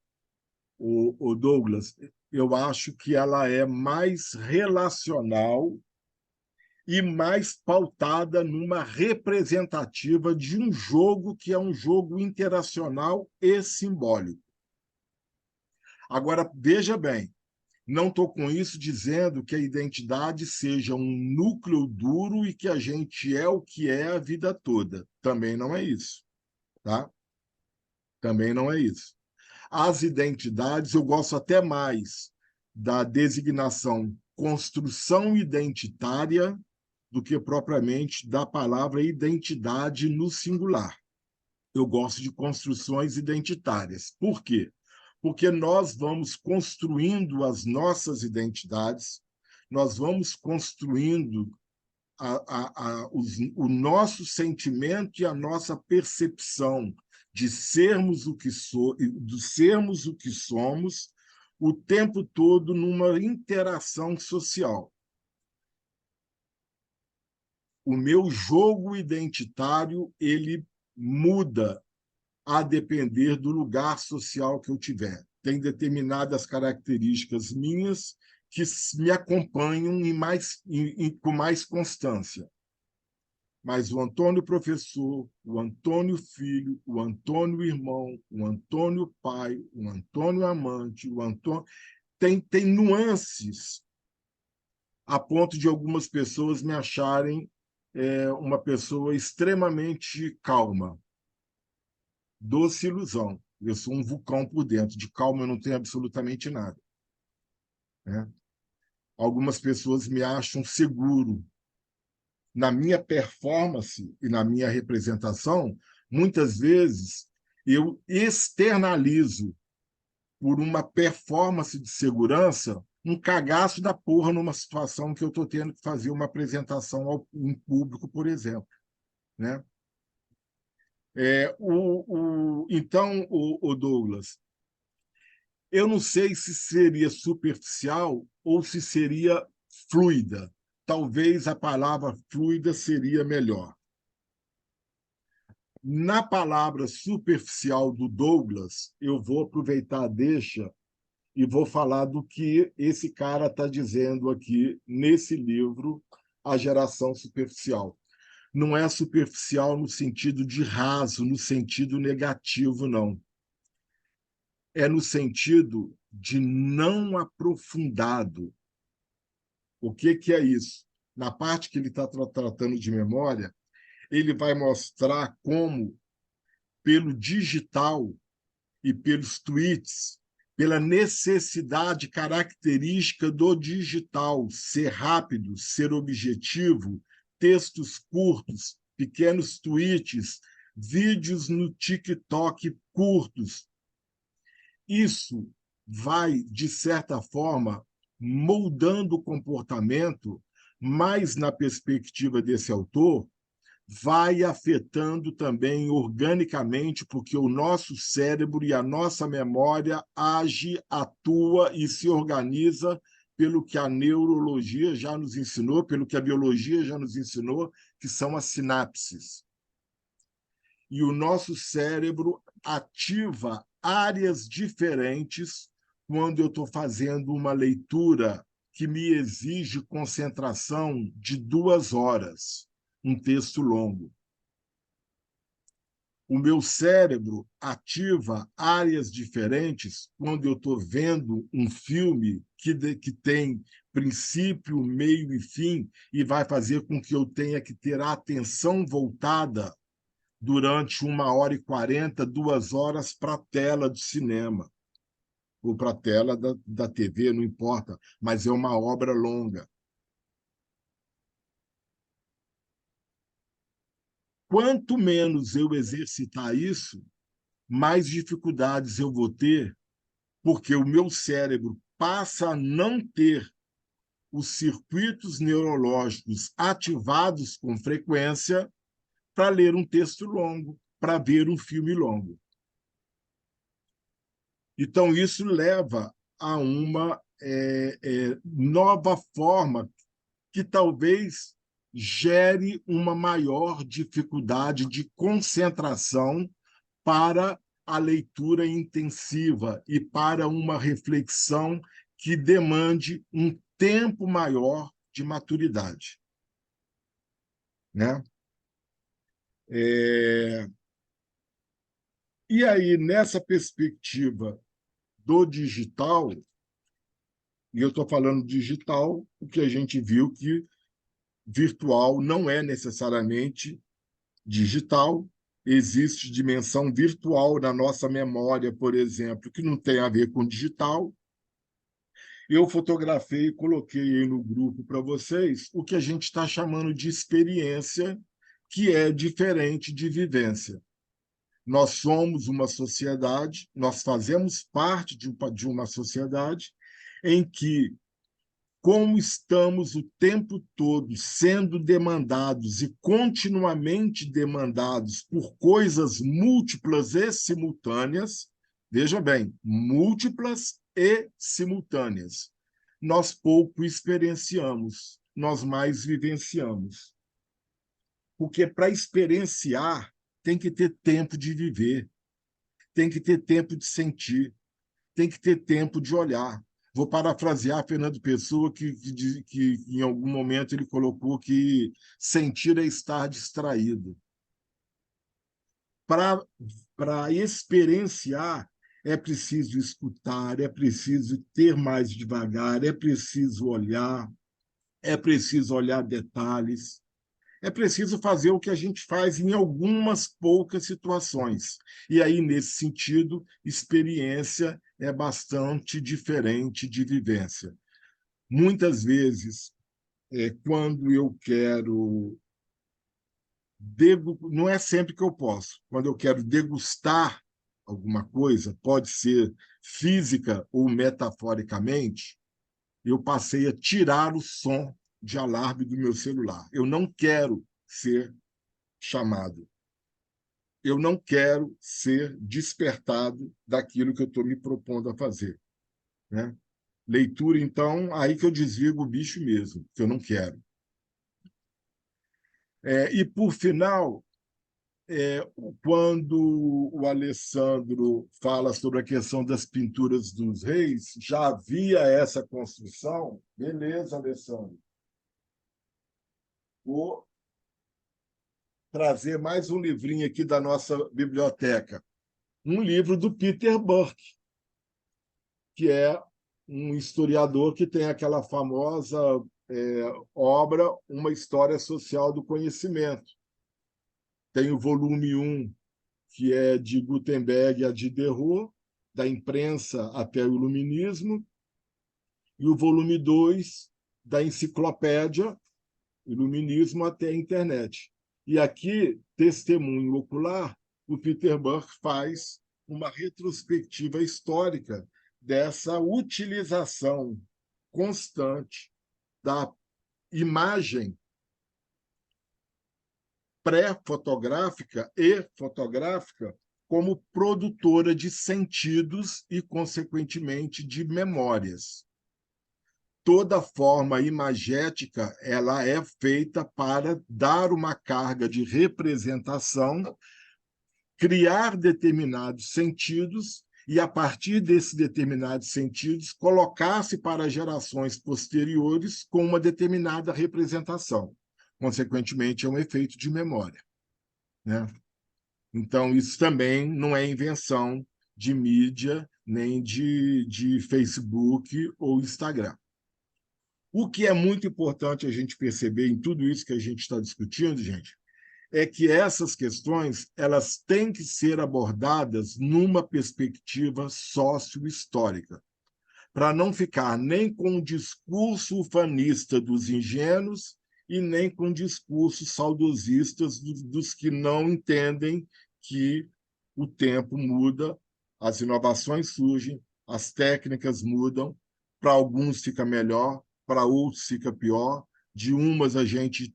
o Douglas. Eu acho que ela é mais relacional e mais pautada numa representativa de um jogo que é um jogo interacional e simbólico. Agora, veja bem, não estou com isso dizendo que a identidade seja um núcleo duro e que a gente é o que é a vida toda. Também não é isso. Tá? Também não é isso. As identidades, eu gosto até mais da designação construção identitária do que propriamente da palavra identidade no singular. Eu gosto de construções identitárias. Por quê? Porque nós vamos construindo as nossas identidades, nós vamos construindo o nosso sentimento e a nossa percepção de sermos o que somos o tempo todo numa interação social. O meu jogo identitário ele muda a depender do lugar social que eu tiver. Tem determinadas características minhas que me acompanham com mais constância. Mas o Antônio professor, o Antônio filho, o Antônio irmão, o Antônio pai, o Antônio amante, o Antônio... Tem nuances a ponto de algumas pessoas me acharem uma pessoa extremamente calma. Doce ilusão. Eu sou um vulcão por dentro. De calma eu não tenho absolutamente nada. Né? Algumas pessoas me acham seguro. na minha performance e na minha representação, muitas vezes eu externalizo por uma performance de segurança um cagaço da porra numa situação que eu estou tendo que fazer uma apresentação em público, por exemplo, né? Então, o Douglas, eu não sei se seria superficial ou se seria fluida. Talvez a palavra fluida seria melhor. Na palavra superficial do Douglas, eu vou aproveitar a deixa e vou falar do que esse cara está dizendo aqui nesse livro, A Geração Superficial. Não é superficial no sentido de raso, no sentido negativo, não. É no sentido de não aprofundado. O que é isso? Na parte que ele está tratando de memória, ele vai mostrar como, pelo digital e pelos tweets, pela necessidade característica do digital, ser rápido, ser objetivo, textos curtos, pequenos tweets, vídeos no TikTok curtos. Isso vai, de certa forma, moldando o comportamento, mas na perspectiva desse autor, vai afetando também organicamente, porque o nosso cérebro e a nossa memória age, atua e se organiza pelo que a neurologia já nos ensinou, pelo que a biologia já nos ensinou, que são as sinapses. E o nosso cérebro ativa áreas diferentes quando eu estou fazendo uma leitura que me exige concentração de 2 horas, um texto longo. O meu cérebro ativa áreas diferentes quando eu estou vendo um filme que tem princípio, meio e fim e vai fazer com que eu tenha que ter a atenção voltada durante 1h40, 2 horas para a tela do cinema ou para a tela da TV, não importa, mas é uma obra longa. Quanto menos eu exercitar isso, mais dificuldades eu vou ter, porque o meu cérebro passa a não ter os circuitos neurológicos ativados com frequência para ler um texto longo, para ver um filme longo. Então, isso leva a uma nova forma que talvez gere uma maior dificuldade de concentração para a leitura intensiva e para uma reflexão que demande um tempo maior de maturidade, né? E aí, nessa perspectiva do digital, e eu estou falando digital, porque a gente viu que virtual não é necessariamente digital, existe dimensão virtual na nossa memória, por exemplo, que não tem a ver com digital. Eu fotografei e coloquei aí no grupo para vocês o que a gente está chamando de experiência, que é diferente de vivência. Nós somos uma sociedade, nós fazemos parte de uma sociedade em que, como estamos o tempo todo sendo demandados e continuamente demandados por coisas múltiplas e simultâneas, veja bem, múltiplas e simultâneas, nós pouco experienciamos, nós mais vivenciamos. Porque para experienciar tem que ter tempo de viver, tem que ter tempo de sentir, tem que ter tempo de olhar. Vou parafrasear Fernando Pessoa, que em algum momento ele colocou que sentir é estar distraído. Para experienciar, é preciso escutar, é preciso ter mais devagar, é preciso olhar detalhes, é preciso fazer o que a gente faz em algumas poucas situações. E aí, nesse sentido, experiência é bastante diferente de vivência. Muitas vezes, quando eu quero... Não é sempre que eu posso. Quando eu quero degustar alguma coisa, pode ser física ou metaforicamente, eu passei a tirar o som de alarme do meu celular. Eu não quero ser chamado. Eu não quero ser despertado daquilo que eu estou me propondo a fazer, né? Leitura, então, aí que eu desligo o bicho mesmo, que eu não quero. E, por final, quando o Alessandro fala sobre a questão das pinturas dos reis, já havia essa construção? Beleza, Alessandro. Vou trazer mais um livrinho aqui da nossa biblioteca. Um livro do Peter Burke, que é um historiador que tem aquela famosa obra Uma História Social do Conhecimento. Tem o volume 1, que é de Gutenberg a Diderot, da imprensa até o iluminismo, e o volume 2, da enciclopédia, iluminismo até a internet. E aqui, testemunho ocular, o Peter Burke faz uma retrospectiva histórica dessa utilização constante da imagem pré-fotográfica e fotográfica como produtora de sentidos e, consequentemente, de memórias. Toda forma imagética ela é feita para dar uma carga de representação, criar determinados sentidos e, a partir desses determinados sentidos, colocar-se para gerações posteriores com uma determinada representação. Consequentemente, é um efeito de memória, né? Então, isso também não é invenção de mídia, nem de Facebook ou Instagram. O que é muito importante a gente perceber em tudo isso que a gente está discutindo, gente, é que essas questões elas têm que ser abordadas numa perspectiva sócio-histórica, para não ficar nem com o discurso ufanista dos ingênuos e nem com discursos saudosistas dos que não entendem que o tempo muda, as inovações surgem, as técnicas mudam, para alguns fica melhor, para outros fica pior, de umas a gente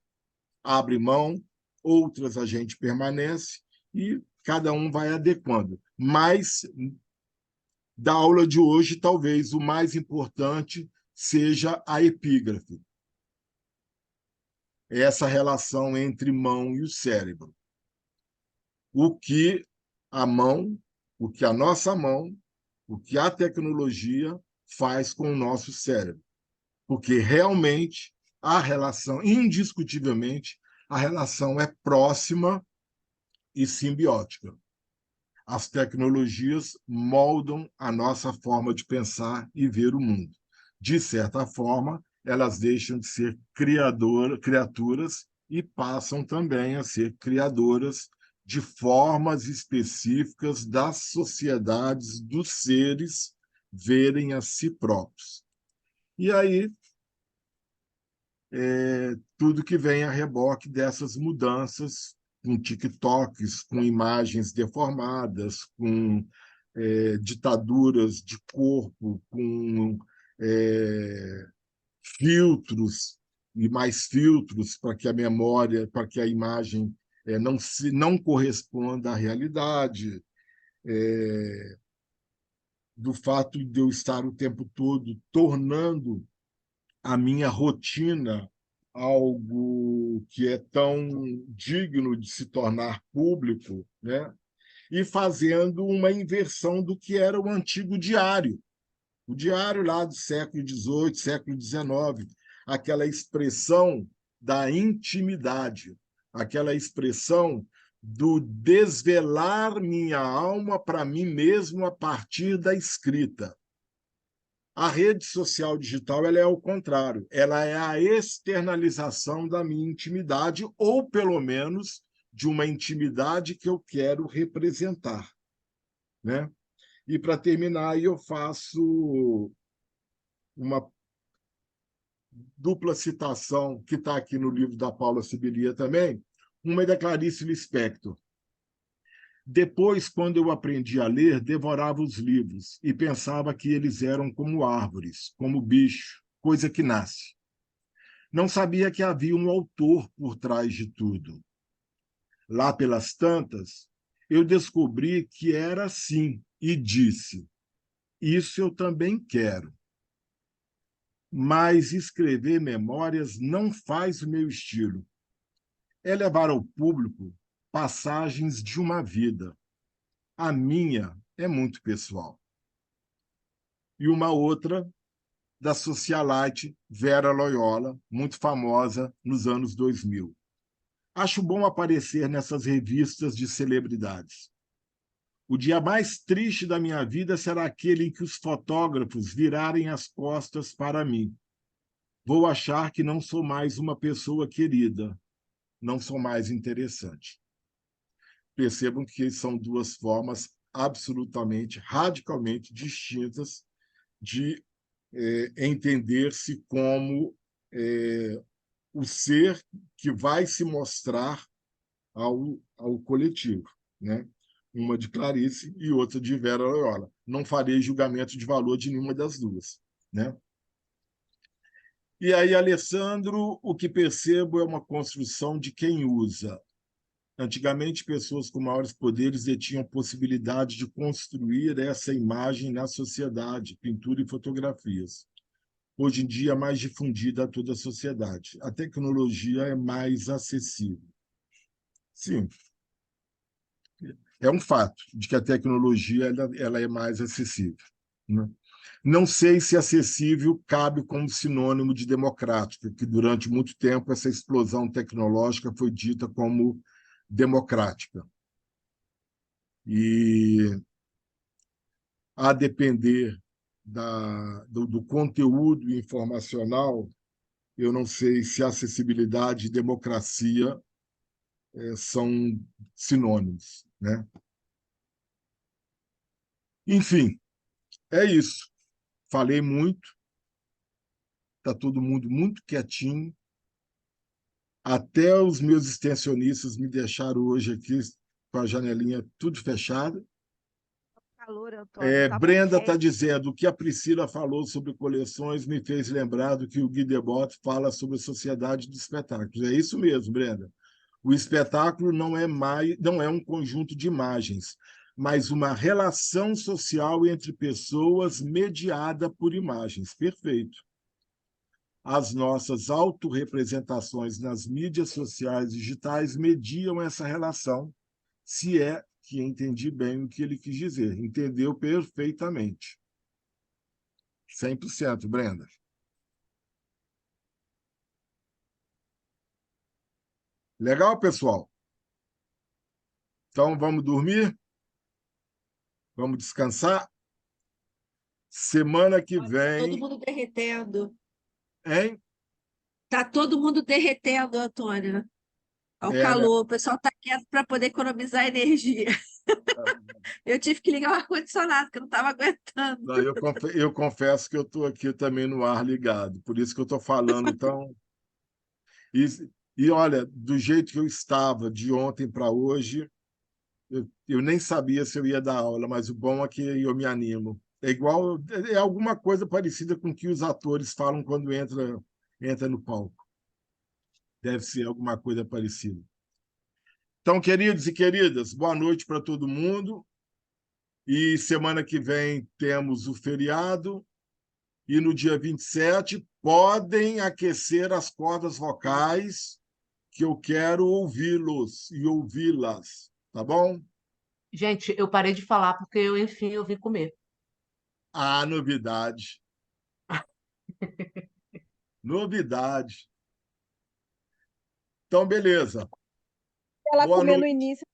abre mão, outras a gente permanece e cada um vai adequando. Mas da aula de hoje, talvez o mais importante seja a epígrafe. Essa relação entre mão e o cérebro. O que a mão, o que a nossa mão, o que a tecnologia faz com o nosso cérebro. Porque realmente a relação, indiscutivelmente, a relação é próxima e simbiótica. As tecnologias moldam a nossa forma de pensar e ver o mundo. De certa forma, elas deixam de ser criaturas e passam também a ser criadoras de formas específicas das sociedades, dos seres verem a si próprios. E aí, tudo que vem a reboque dessas mudanças, com TikToks, com imagens deformadas, com ditaduras de corpo, com filtros e mais filtros para que a memória, para que a imagem não corresponda à realidade, do fato de eu estar o tempo todo tornando a minha rotina algo que é tão digno de se tornar público, né? E fazendo uma inversão do que era o antigo diário. O diário lá do século XVIII, século XIX, aquela expressão da intimidade, aquela expressão do desvelar minha alma para mim mesmo a partir da escrita. A rede social digital ela é o contrário, ela é a externalização da minha intimidade, ou pelo menos de uma intimidade que eu quero representar, né? E para terminar, eu faço uma dupla citação que está aqui no livro da Paula Sibilia também, uma é da Clarice Lispector. Depois, quando eu aprendi a ler, devorava os livros e pensava que eles eram como árvores, como bicho, coisa que nasce. Não sabia que havia um autor por trás de tudo. Lá pelas tantas, eu descobri que era assim e disse: isso eu também quero. Mas escrever memórias não faz o meu estilo. É levar ao público passagens de uma vida. A minha é muito pessoal. E uma outra da socialite Vera Loyola, muito famosa nos anos 2000. Acho bom aparecer nessas revistas de celebridades. O dia mais triste da minha vida será aquele em que os fotógrafos virarem as costas para mim. Vou achar que não sou mais uma pessoa querida, não sou mais interessante. Percebam que são duas formas absolutamente, radicalmente distintas de entender-se como o ser que vai se mostrar ao coletivo, né? Uma de Clarice e outra de Vera Loyola. Não farei julgamento de valor de nenhuma das duas, né? E aí, Alessandro, o que percebo é uma construção de quem usa. Antigamente, pessoas com maiores poderes detinham possibilidade de construir essa imagem na sociedade, pintura e fotografias. Hoje em dia, é mais difundida a toda a sociedade. A tecnologia é mais acessível. Sim, é um fato de que a tecnologia ela é mais acessível, né? Não sei se acessível cabe como sinônimo de democrática, que durante muito tempo essa explosão tecnológica foi dita como democrática. E a depender do conteúdo informacional, eu não sei se acessibilidade e democracia são sinônimos, né? Enfim, é isso. Falei muito, está todo mundo muito quietinho. Até os meus extensionistas me deixaram hoje aqui com a janelinha tudo fechada. Calor, Antônio, tá Brenda está bombando. dizendo: o que a Priscila falou sobre coleções me fez lembrar do que o Guy Debord fala sobre a sociedade dos espetáculos. É isso mesmo, Brenda. O espetáculo não é um conjunto de imagens, mas uma relação social entre pessoas mediada por imagens. Perfeito. As nossas autorrepresentações nas mídias sociais digitais mediam essa relação, se é que entendi bem o que ele quis dizer. Entendeu perfeitamente. 100%, Brenda. Legal, pessoal? Então, vamos dormir? Vamos descansar? Semana que Todo vem, mundo derretendo. hein? Tá todo mundo derretendo, Antônio. Ao Né? calor. O pessoal tá quieto para poder economizar energia. Eu tive que ligar o ar-condicionado, que eu não estava aguentando. Não, eu confesso que eu estou aqui também no ar ligado, por isso que eu estou falando. Então, e, e olha, do jeito que eu estava de ontem para hoje, eu nem sabia se eu ia dar aula, mas o bom é que eu me animo. É igual, é alguma coisa parecida com o que os atores falam quando entra no palco. Deve ser alguma coisa parecida. Então, queridos e queridas, boa noite para todo mundo. E semana que vem temos o feriado. E no dia 27, podem aquecer as cordas vocais, que eu quero ouvi-los e ouvi-las. Tá bom? Gente, eu parei de falar porque enfim, eu vim comer. Ah, novidade. Novidade. Então, beleza. Ela Boa comeu no noite. início.